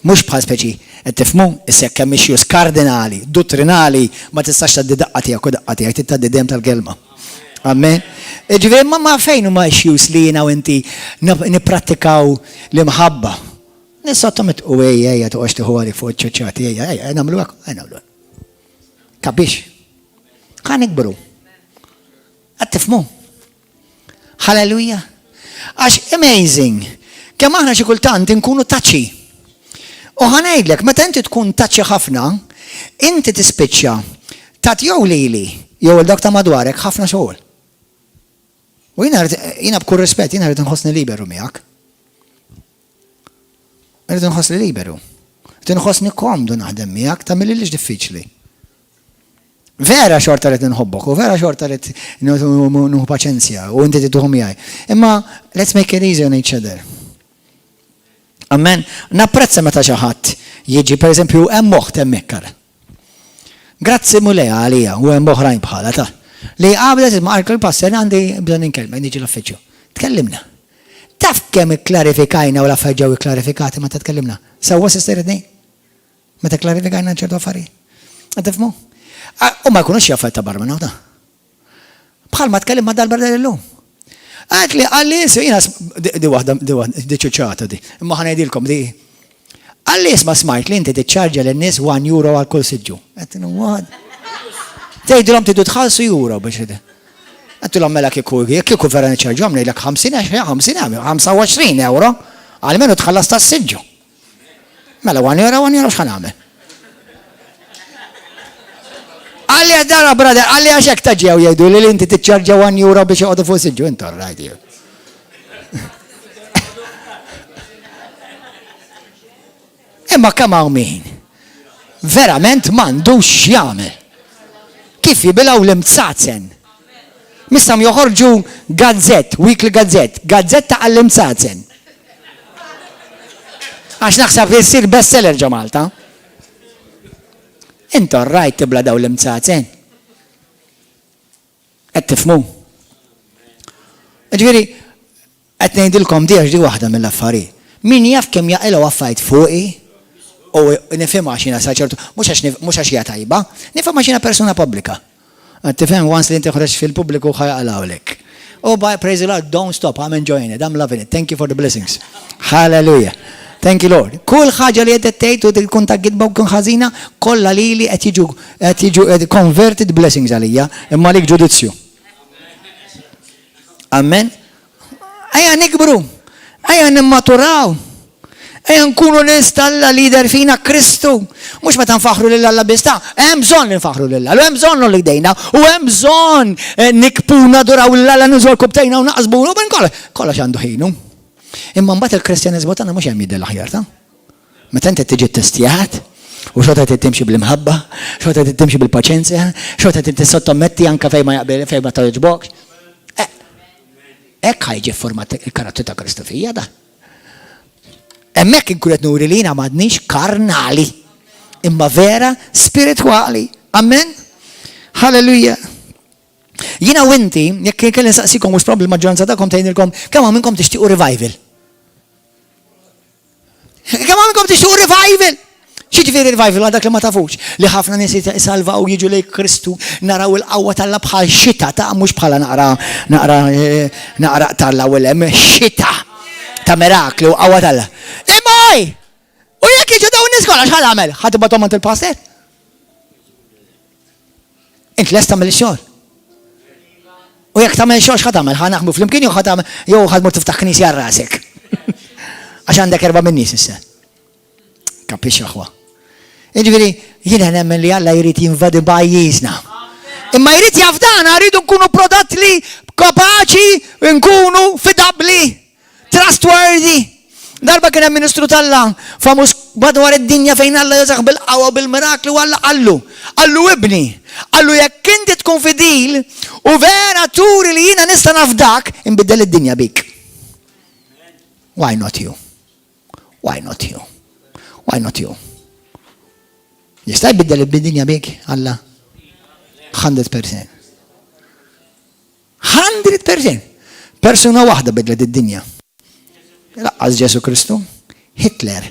Mhux bħal speċi qed tifhmu issek kemm issues kardinali, dottrinali ma tistax tgħaddi daqqa tiegħek u daqqa tiegħek tgħaddi dejjem tal-kelma. Amen. Ġifieri ma fejn huma issues li jiena u inti nipprattikaw l-imħabba. Nissottomet u ejja toqgħodx tieħu għalik fuq iċ-ċeċċati ejja nagħmlu hekk, nagħmlu hekk. Kapix? Ħa nikbru. Qed tifhmu? Halleluja. Għax amazing. Kemm aħna xi kultant inkunu taċċi. U ħanajdlek, meta inti tkun taċċi ħafna, inti tispiċċa tat jew lili, jew il-dak ta' madwarek ħafna xogħol. U jiena b'kull rispett, jiena rrid inħossni liberu miegħek. Rrid inħossni liberu. Rrid inħossni komdu naħdem miegħek tagħmililix diffiċli. Vera xorta rrid inħobbok, u vera xorta rrid nuhu paċenzja, u inti tituħu miegħi. Imma let's make it easy on each other. Amen. Napprezza meta xi ħadd jiġi pereżempju hemm moħħ hemmhekk ara. Grazzi mulejha għalija u hemm oħrajn bħala ta. Li qablet ma' il-passer għandi bżonn inkellem niġi l-affiċċju. Tkellimna. Taf kemm ikklarifikajna u l-affarijiet ġew ikklarifikati meta tkellimna. Sewwa sisteridni? Meta klarifikajna ċertu affarijiet. Qed tifhmu? U ma jkunux xi affarijiet ta' barra minn hawn. Bħal ma tkellim ma' dal-barra llum. Għatli, jina, di wahda, di ċuċata di, imma ħanajdilkom di. Għalli ma smajt li inti tiċċarġa l-nis €1 għal kull siġġu. Għatlu, għad. Tejdilom tidu tħalsu euro biex di. Għatlu mela kiku vera niċċarġu għamni l-ek 25 euro, għal-menu tħallas ta' siġġu. Mela €1 xħan għamil. Għalli għaddara, brother, għalli għaxek taġġew jgħidu li inti tiċċarġa €1 biex jgħodu fuq siġġu, inta rajdi. Imma kemm hawn min verament m'għandux x'jagħmel. Kif jibilgħu l-imtsatzen. Mistam joħorġu gazzett, weekly gazzetta għall-imtsatzen. Għax naħseb jissir bestseller ġo Malta. Inta rajt tibla daw l-imtsatzen. Qed tifhmu. Ġifieri qed ngħidilkom di waħda mill-affarijiet. Min jaf kemm jaqilgħu affarijiet fuqi u nifhimha x'ina saċertu, mhux għax hija tajba, nifhimha x'ina persuna pubblika. Qed tifhem once li inti ħroġ fil-pubbliku ħajqalawlek. Oh, praise the Lord, don't stop, I'm enjoying it, I'm loving it. Thank you for the blessings. Hallelujah. Thank you, Lord. Kull ħaġa li qed tgħid u tkun taggidba u tkun ħażina, kollha lili qed jiġu converted blessings għalija, imma lik ġudizzju. Amen. Ejja nikbru, ejja nimmaturaw, ejja nkunu nistalla lider fina Kristu. Mhux meta nfaħru lil Alla bista, hemm bżonn li nfaħru lil Alla, hemm bżonn li jdejna, u hemm bżonn nikpuna duraw lil Alla nużol kubtejna u naqsbu u ben kollox għandu ħinu. Imma mbagħad il-Kristjaneżmu tagħna mhux hemm jidher l-aħjar ta'. Meta inti tiġi testijat, u xorta timxi bil-imħabba, xorta timxi bil-paċenzja, xorta tissottometti anke fejn ma jaqbel fejn ma toġbok. Hekk ħajġi format il-karattru ta' Kristu fija da. Hemmhekk inkun qed nuri li jiena m'għadniex karnali, imma vera spiritwali. Amen? Halleluja. Jiena u inti, jekk kelli nsaqsikom mhux probbli l-maġġoranza tagħkom tgħidilkom kemm minnkom tixtiequ revival. Kemm minnkom tixtiequ revival? X'jiġifieri revival għal dak li ma tafux li ħafna nies jisalvaw jiġu lejn Kristu naraw il-qawwa tal-Alla bħal xita ta' mhux bħala naqra tal-ewwel hemm xita ta' mirakli u qawwa tal-Alla. Imma u jekk jiġu dawn nies kollha x'ħal għamel? Ħadd ibgħathom għand il-pastor? Int lest tagħmel ix-xogħol. U jekk tagħmel xogħol x'ħad tagħmel? Ħa naħdmu flimkien jew ħadd mur tiftaħ knisja għal rasek. Għax għandek 4 min-nies issa. Kapix aħwa. Jiġifieri jiena nemmen li Alla jrid jinvadi pajjiżna. Imma jrid jafdana, rridu nkunu prodotti kapaċi, nkunu fidabbli, trustworthy. Darba kien hemm Ministru tal-Alla famuż madwar id-dinja fejn Alla jużaħ bil-qawwa bil-mirakli u Alla qallu ibni, qallu jekk inti tkun fidil u vera turi li jiena nista' nafdak, inbiddel id-dinja bik. Why not you? Why not you? Why not you? Jista' jbiddel id-dinja bik, Alla? 100%. 100%. Persuna waħda bidlet id-dinja. Laqqas Ġesu Kristu, Hitler.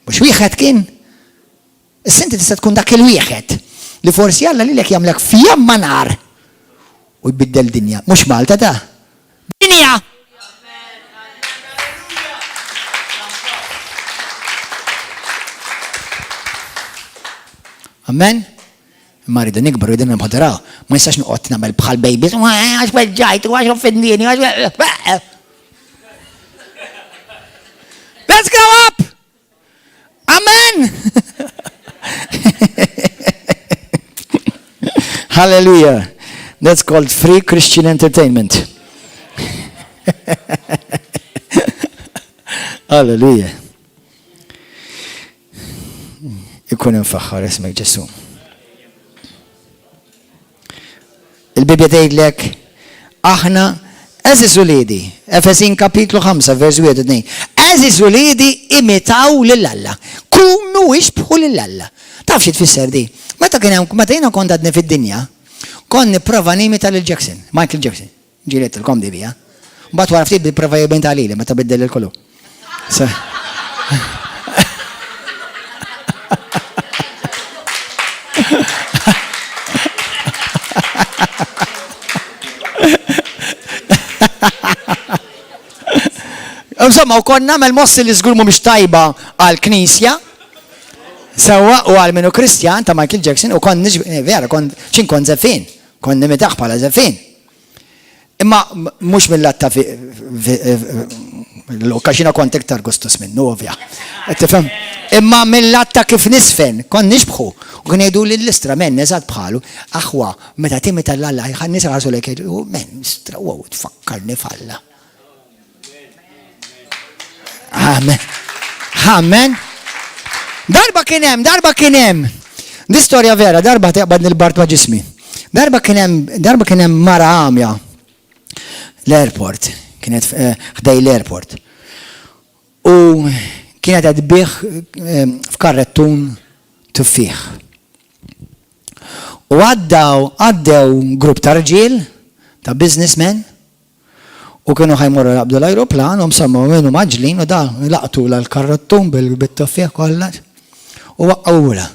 Mhux wieħed kien. Issa inti tista' tkun dak il-wieħed li forsi Alla lilek jagħmlek fjamma nar u jbiddel dinja. Mhux Malta da. Dinja! Amen? Ma rridu nikbru, rridu nibħodaraw. Ma jistax noqgħod nagħmel bħal babies, għax weġġajt, għax offendini, Let's grow up! Amen! Hallelujah. That's called free Christian entertainment. Hallelujah. Ikun infaħħar ismek Ġesu. Il-Bibja tgħidlek aħna eżiż uliedi, Efesin kapitlu 5 vers 1-2. Eżiż uliedi imitaw lil Alla. Kunu ixbħu lil Alla. Taf xi tfisser di? Meta jiena kont għadni fid-dinja, kont nipprova nimita lil Jackson, Michael Jackson. Ġiet ilkom di bija. Mbagħad wara ftit bipprova jibenta lili meta biddel il-kollu. Insomma, u konna nagħmel mossi li żgur mhumiex tajba għall-Knisja, sewwa u għal minu Kristjan ta' Michael Jackson u kont vera kont żeffin, kont nimitaħ bħala żeffin. Imma mhux mill-latta l-okkaxina kont iktar gustus minnu ovvja. Tifhem? Imma mill-latta kif nisfen, kont nixbħu. U kien jgħidu lill-istra men eżatt bħalu, aħwa meta timita l-Alla ħan nisraħsu lek jgħidu, men, istra wow, tfakkarni falla. Amen. Amen. Darba kien hemm. Di storja vera, darba teqbad nil-bart ma' ġismi. Darba kien hemm mara għamja l-airport, kienet ħdej l-airport. U kienet qed tbieħ f'karrettun tuffiħ. U għaddew grupp ta' rġiel, ta' businessmen, u kienu ħajmorru jaqbdu l-ajruplan, u msammu minnu maġlin, u da laqtu l-karrettun bil-tuffiħ kollha. U waqqawla.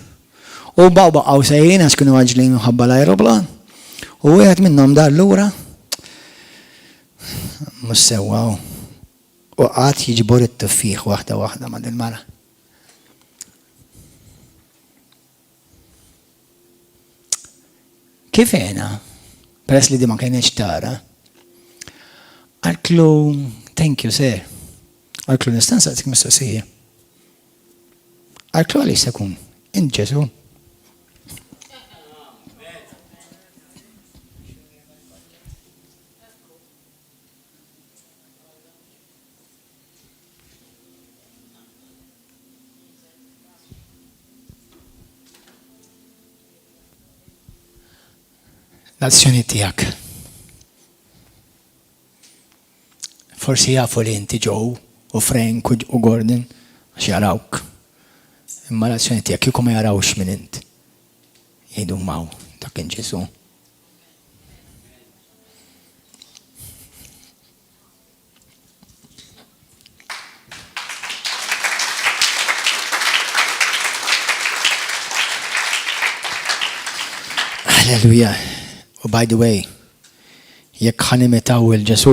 U baqgħu sejjin għax kienu maġlin ħabba l-ajruplan. U wieħed minnhom dar lura. Mhux sewwaw. U qatt jiġbor it-tuffiħ waħda ma' dil-mara. Kif għena? Peress li di ma kienx tara. Għalklu, thank you, sir. Għalklu nistanza għatik mistoqsija. Għalklu għalli sekun, in Ġesu. L-azzjoni tijak. Forsi jafu li inti Joe u Frank u Gordon għax jarawk. Imma l-azzjoni tijak kieku ma jarawx minn int. Jgħidu maw, ta' kien Ġesu. Hallelujah. U by the way, jekk ħanimitaw il-Ġesu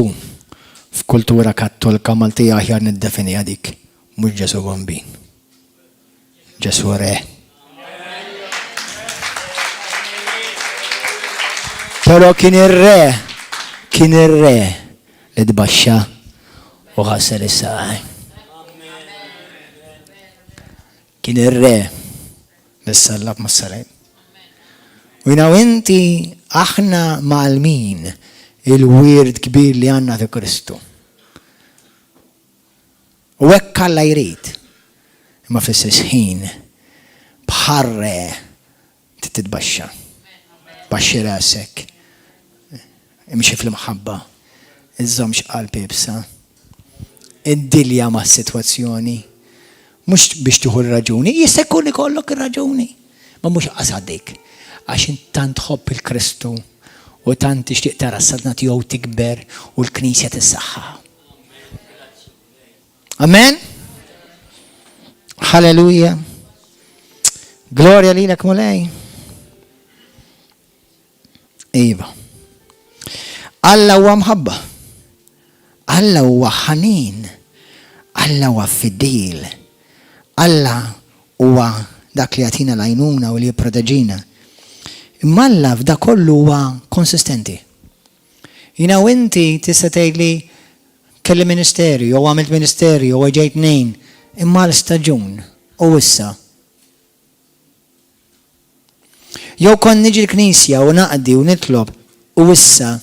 f'kultura kattolika Maltija aħjar niddefini dik, mhux Ġesu bambin. Ġesu re. Però kien ir-re li tbaxxa u ħassel is-saqaj. Kien ir-re li sallab mas-salem. U jina inti aħna mal-min il-wird kbir li għanna fi Kristu. U hekk Alla jrid. Imma fl-istess ħin bħarre titbaxxa. Baxxi rasek. Imxi fl-imħabba. Iżżommx qalb ibsa. Iddilja ma' s-sitwazzjoni. Mhux biex tieħu r-raġuni, jista' jkun ikollok ir-raġuni. Ma mhux qasadik. Għax tant tħobb il-Kristu u tant tixtieq tara s-sadna tiegħu tikber u l-Knisja tissaħħa. Amen? Halleluja. Glorja lilek mulej. Iva. Alla huwa mħabba. Alla huwa ħanin. Alla huwa fidil. Alla huwa dak li jagħtina l-għajnuna u li jipproteġina. Imma Alla f'da kollu huwa konsistenti. Jina u inti tista' tgħidli kelli ministeri, jew għamilt ministeri, jew ġejt nejn, imma l-istaġun u issa. Jew kont niġi l-Knisja u naqdi u nitlob u issa.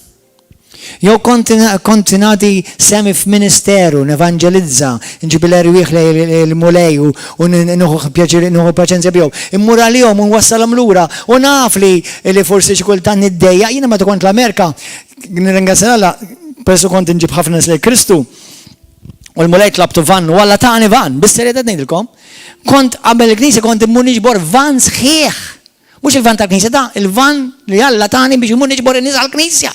Jew kont nagħti semi f'ministeru, nevanġelizza, nġib l-erwieħ l-mulej u nuħu paċenzja bihom. Immur għalihom u nwassalhom lura u naf li forsi xi kultant niddejja. Jiena meta kont l-Amerika, nirringrazzja persu kont nġib ħafna nies Kristu. U l-mulej tlabtu van, u Alla tani van, bis-serjetà ngħidilkom. Kont qabel il-Knisja kont immur niġbor van sħiħ. Mhux il-van tal-Knisja, da il-van li Alla tani biex immur niġbor in-nies għall-Knisja.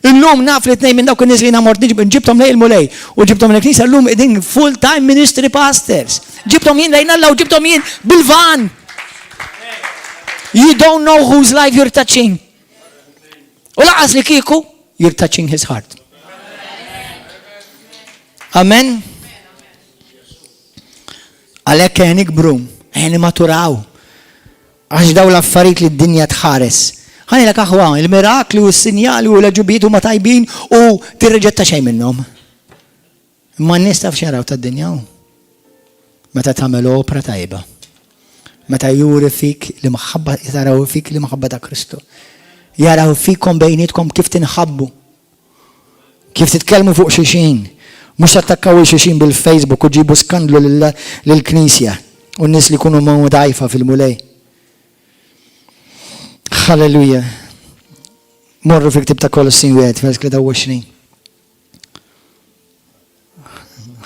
Illum naf li tnejn minn dawk in-nies li mort ġibthom lejn il-mulej u ġibthom l-Knisja llum qegħdin full-time ministry pastors. Ġibthom jien lejn Alla u ġibthom jien bil-van. You don't know whose life you're touching. U laqas li kieku you're touching his heart. Amen. Għalhekk ejja nikbru, ejja nimaturaw. Għax daw l-affarijiet li d-dinja tħares. Ħani l aħwa, il-mirakli u s-sinjali u l-ġubijiet huma tajbin u tirriġetta xejn minnhom. Imma n-nies taf x'jaraw tad-dinja. Meta tagħmel opra tajba. Meta juri fik li maħabba jaraw fik li maħabba ta' Kristu. Jaraw fikom bejnietkom kif tinħabbu. Kif titkellmu fuq xulxin. Mhux tattakkaw xulxin bil-Facebook u ġibu skandlu lill-Knisja u n-nies li jkunu dgħajfa fil-mulej. Halleluja. Morru fil-ktib ta' Kolossin 1, vers 23.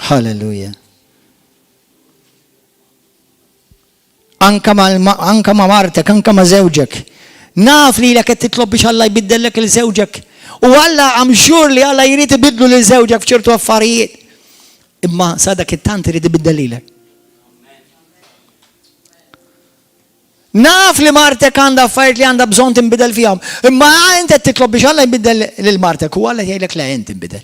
Halleluja. Anka ma' martek, anka ma' żewġek. Naf li l-ek titlob biex Alla jbiddellek il-żewġek. U Alla I'm sure li Alla jrid ibidlu lil żewġek f'ċertu affarijiet. Imma sadak it-tant irid ibiddellilek. Naf li martek għandha affarijiet li għandha bżonn tinbidel fihom. Imma inti qed titlob biex Alla jbiddel lil martek u Alla jgħidlek le inti tinbidel.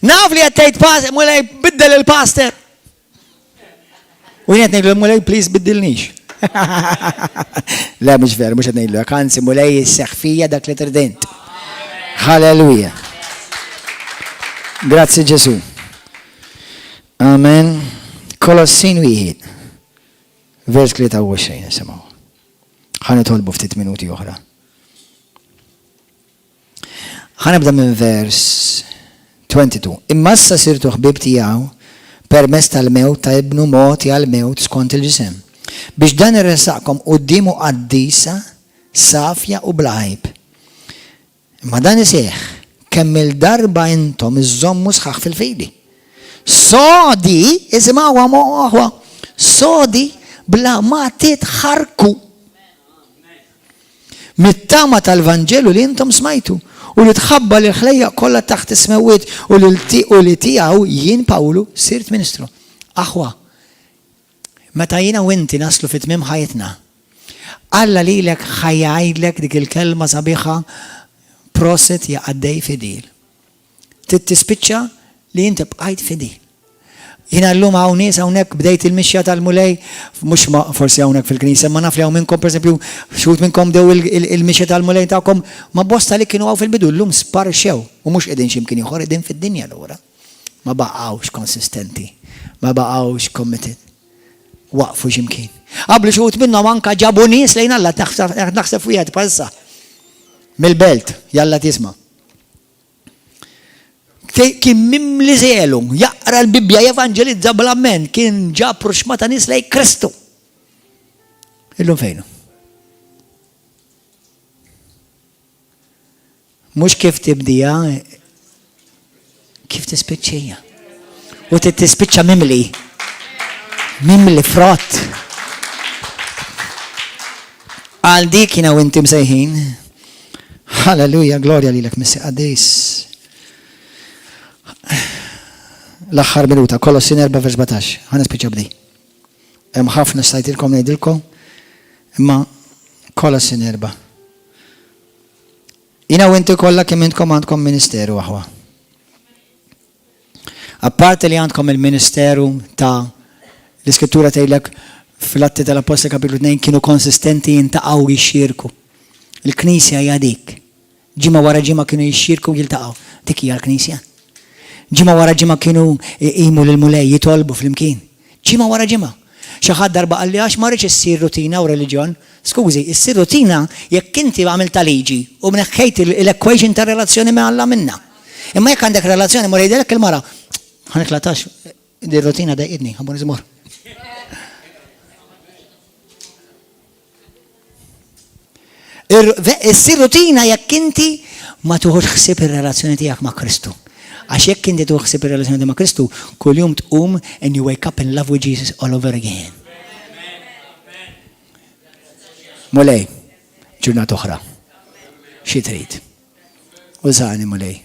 Naf li qed tgħid mulej biddel il-pastor. U jien qed ngħidlu mulej please biddilniex. La mhux veru, mhux qed ngħidlu, anzi mulej isseħħ fija dak li trident. Halleluja. Grazzi Ġesu. Amen. Kolossin 1. Vers 23 nisimgħu. Ħanitolbu ftit minuti oħra. Ħanibda minn vers 22. Imma issa sirtu ħbieb tiegħu permezz tal-mewt ta' ibnu moti għal-mewt skont il-ġisem. Biex dan irresaqkom qudiemu qaddisa, safja u blajb. Ma dan iseħħ kemm il-darba intom iżommu sħaħ fil-fidi. Sodi, isimgħuha moħwa, sodi bla ma titħarku. Mit-tama tal-Vanġelu li intom smajtu u li tħabba li l-ħlejja kollha taħt ismewiet u li tiegħu jien Pawlu sirt ministru. Aħwa, meta jiena u inti naslu fit-tmiem ħajtna, Alla lilek ħajjgħidlek dik il-kelma sabiħa proset ja għaddej fidil. Tispiċċa li inti bqajt fidil. Jiena llum hawn nies hawnhekk bdejt il-mixja tal-mulej, mhux forsi hawnhekk fil-Knisja, ma naf li hawn minnkom pereżempju xhud minnkom dew il-mixja tal-mulej tagħkom ma bosta li kienu hawn fil-bidu llum sparxew u mhux qegħdin x'imkien ieħor qegħdin fid-dinja lura. Ma baqgħux konsistenti, ma baqgħux committed. Waqfu x'imkien. Qablu xhud minnhom anke ġabu nies lejn Alla naħseb wieħed bħalissa. Mill-belt, jalla tisma. Kien mimli żelu, jaqra l-Bibja jevanġelizza bl-ammen, kien ġab ruxma ta' nies lejn Kristu. Illum fejnu. Mhux kif tibdija, kif tispiċċija. U tispiċċa mimli. Mimli frott. Għal dik jiena u inti msejħin. Halleluja, glorja lilek Missi Qadis. L-aħħar minuta, Kolossi 4:17. Ħa nispiċċa bdi. Hemm ħafna stajtilkom ngħidilkom, imma Kolossi 4. Jiena u inti kollha kemm intkom għandkom ministeru aħwa. Apparti li għandkom il-ministeru ta' l-iskrittura tgħidlek fil-Atti tal-Apostoli kapitlu 2 kienu konsistenti jintaqgħu jixxierku. Il-Knisja hija dik. Ġimgħa wara ġimgħa kienu jixxierku jiltaqgħu. Dik hija l-Knisja. Ġimgħa wara ġimgħa kienu jqimu lil mulej jitolbu flimkien. Ġimgħa wara ġimgħa. Xi ħadd darba qal li għax ma rridx issir rutina u reliġjon. Skużi, issir rutina jekk inti għamilta liġi u mneħħejt l-equation ta' relazzjoni ma' Alla minna. Imma jekk għandek relazzjoni mor jgħidilek il-mara, ħaniklatax, di rutina dejqidni, ħabbun iżmur. Issir rutina jekk inti ma tuħux ħsieb ir-relazzjoni tiegħek ma' Kristu. Għax jekk inti tuħux ħsieb ir-relazzjoni tiegħek ma' Kristu, kuljum tqum and you wake up in love with Jesus all over again. Mulej, ġurnata oħra. Xi trid? Użani mulej.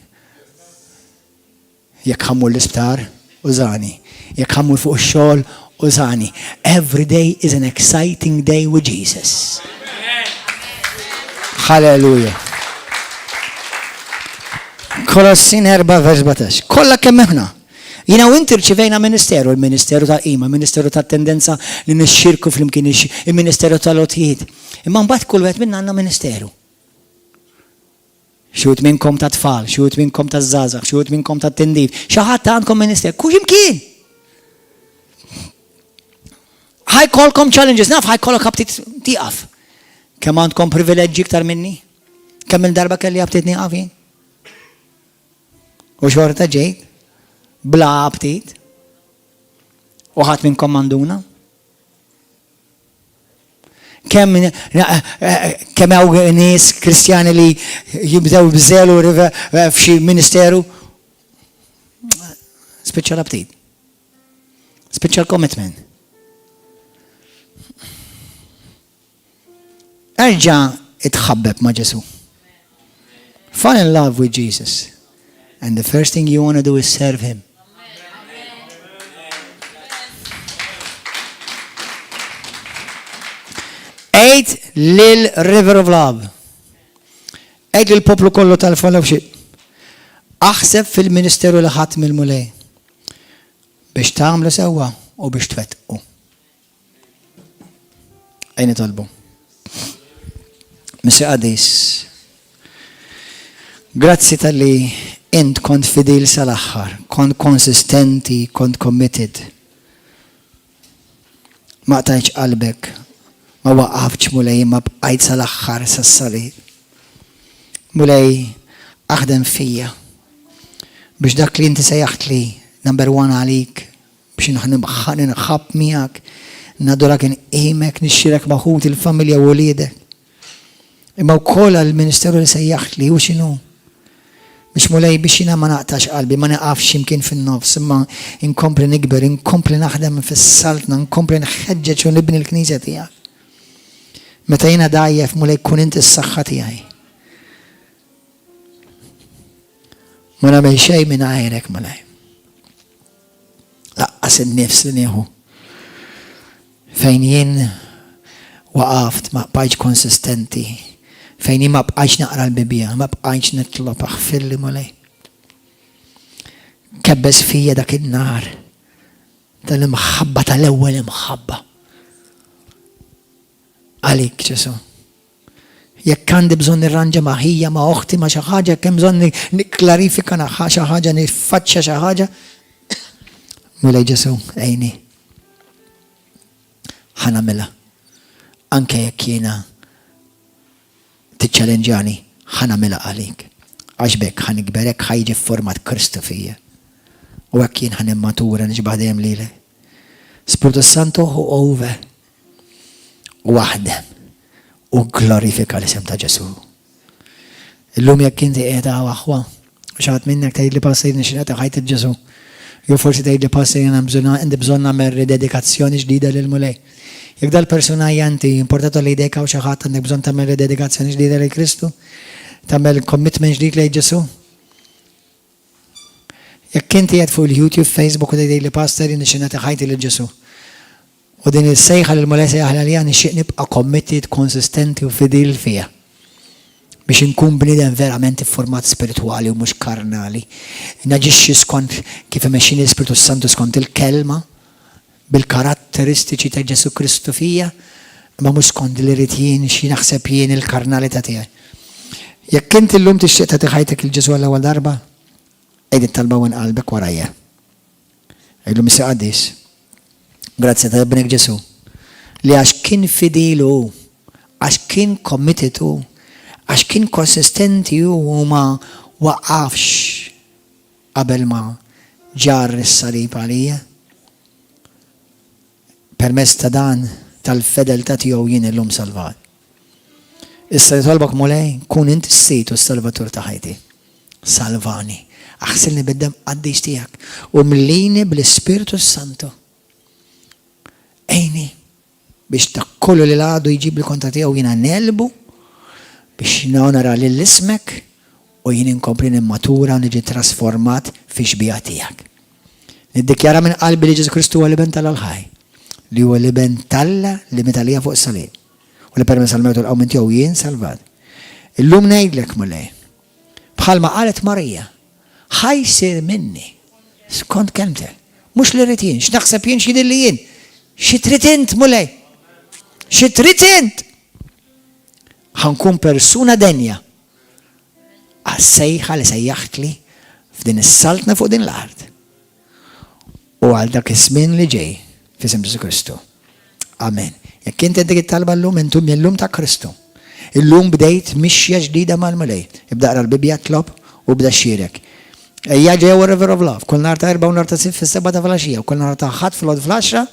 Jekk ħammur l-isptar, użani. Jekk ħammur fuq ix-xogħol, użani. Every day is an exciting day with Jesus. Halleluja. Kolossin 4:17. Kollha kemm aħna. Jiena u inti rċivejna ministeru, il-ministeru ta' qima, il-ministeru ta' tendenza li nixxirku flimkien il-ministeru tal-lotjiet. Imma mbagħad kull wieħed minna għandna ministeru. Xut minnkom ta' tfal, xut minnkom ta' żgħażagħ, xut minnkom ta' tindif, xi ħadd għandkom ministeru, kull imkien. Ħajkolkom challenges, naf ħajkollok ħabtit tieqaf. Kemm għandkom privileġġi iktar minni? Kemm il-darba kelli ħabtit nieqaf jien? U xorta ġejt? Bla aptit? U ħadd minnkom manduna? Kemm hawn nies Kristjani li jibdew bżelu f'xi ministeru? Spiċċa l-aptit. Spiċċa l-commitment. Erġa' itħabbeb ma' Ġesu. Fall in love with Jesus. And the first thing you want to do is serve him. Ejt lil River of Love. Ejt lil poplu kollu tal-fellowship. Aħseb fil-ministeru li ħadd mill-mulej. Biex tagħmlu sewwa u biex twettqu. Ejn itolbu. Missi Qadis. Grazzi tal-li int kont fidil sal-aħħar, kont konsistenti, kont committed. Ma qtajtx qalbek. Ma waqafx mulej ma bqajt sal-aħħar sas-salib. Mulej aħdem fija biex dak li inti sejjaħt li number 1 għalik biex nħabb miegħek nadulak inqimek nixxirek maħut il-familja u wliedek. Imma wkoll għall-ministeru li sejjaħt li hu x'inhu. Biex mulej biex jiena ma naqtax qalbi, ma naqafx imkien fin-nofs, imma inkompli nikber, inkompli naħdem fis-saltna, inkompli nħeġġeġ u nibni l-Knisja tiegħek. Meta jiena dajjef mulej kun inti s-saħħa tiegħi. Ma nagħmel xejn minn għajrek mulej. Laqqas in-nifs li nieħu. Fejn jien waqaft ma bqajtx konsistenti. Fejn jien ma bqajtx naqra l-Bibja, ma bqajtx nitlob aħfilli mulej. Kebbes fija dak in-nar tal-imħabba tal-ewwel imħabba. Għalik Ġesu. Jekk għandi bżonn nirranġa ma' ħija ma' oħti ma' xi ħaġa, kemm bżonn nikklarifika xi ħaġa, nifaċċa xi ħaġa. Mulej Ġesu, għajni. Ħanamela. Anke jekk jiena tiċċalenġjani, ħanamela għalik. Għax bekk ħanikberek ħajġi format Kristu fija. U għak jien ħanimmatura nġbaħdem lile. Spiritu Santo hu over. U waħdem. U glorifika l-isem ta' Ġesu. Illum jekk inti qiegħda waħwa. U xaħat minnek tgħid li passejn nixinata ħajt Ġesu. Jew forsi tgħid li passejn għandi bżonn nagħmel rededikazzjoni ġdida lil mulej. Jekk dal-persuna janti importatu li jdejka u xi ħadd għandek bżonn tagħmel rededikazzjoni ġdida lil Kristu, tagħmel commitment ġdid lejn Ġesu. Jekk inti qed fuq il-YouTube, Facebook u tgħid li pastor nixinata ħajti lil Ġesu. U din is-sejħa lil mulej sejħa li nixtieq nibqa' committed, konsistenti u fidil fiha. Biex inkun bniedem verament format spirituali u mhux karnali. Naġixxi skont kif imexxini l-Ispiritu Santu skont il-kelma bil-karatteristiċi ta' Ġesu Kristu fija, ma mhux skont li rrid jien xi naħseb jien il-karnalità tiegħi. Jekk inti llum tixtieq tagħti ħajtek il-Ġesu għall-ewwel darba, qegħdi talba minn qalbek warajja. Ejlu Misi Qaddis. Grazzi ta' ibnek Ġesu. Li għax kien fidilu, għax kien committed u, għax kien konsistenti u ma waqafx qabel ma ġar is-salib għalija. Permezz ta' dan tal-fedeltà tiegħu jien illum salvat. Issa nitolbok mulej, kun inti s-sejtu s-salvatur ta' ħajti. Salvani. Aħsilni bid-dem qaddis tiegħek u mlini bl-Ispiritu Santu. Ejni biex ta' kollu li l-għadu jġib li kontra tiegħu jiena nelbu biex nara l-ismek u jien inkompli nimmatura u niġi trasformat fi xbija tiegħek. Niddikjara minn qalbi li Ġesu Kristu huwa l-iben tal-ħaj, li huwa l-iben talla li metalija fuq is-salib. U li permezz tal-mewt u l-qawment tiegħu jien salvat. Illum ngħidlek mulej, bħalma qalet Marija, ħajsir minni skont kelmtek. Mhux li rrid jien, x'naħseb jien x'jidilli jien. Xi trid int mulej. Xi trid int. ħankun persuna denja għas-sejħa li sejjaħtli f'din is-saltna fuq din l-art. U għal dak is-żmien li ġej f'isem Ġesu Kristu. Amen. Jekk inti dik it-talba llum intum millum ta' Kristu. Illum bdejt mixja ġdida mal-mulej. Ibda qra l-Bibja tlob u bda xierek. Ejja ġew River of Love, kull nhar ta' 4 u nhar ta' 6 fis-7 ta' filgħaxija, u kull nhar ta' ħadd fil-għod fl-10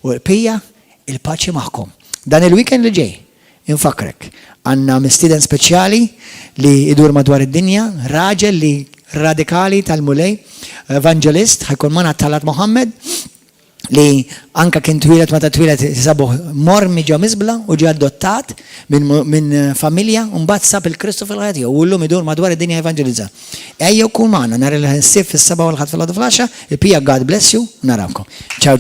u l-pija il-paċi magħkom. Dan il-weekend li ġej, infakrek, għandna mistieden speċjali li idur madwar id-dinja, raġel li radikali tal-mulej, evangelist, ħajkun magħna Talat Mohammed, li anka kien twilet meta twilet sabu mormi ġo mizbla u ġi adottat minn familja u mbagħad sab il-Kristu fil-ħajja tiegħu u llum idur madwar id-dinja evangelizza. Ejjew kun magħna nhar il-ħsieb fis-7 u l-ħadd fil-għadu fl-10, il-pija God bless you, narawkom. Ciao.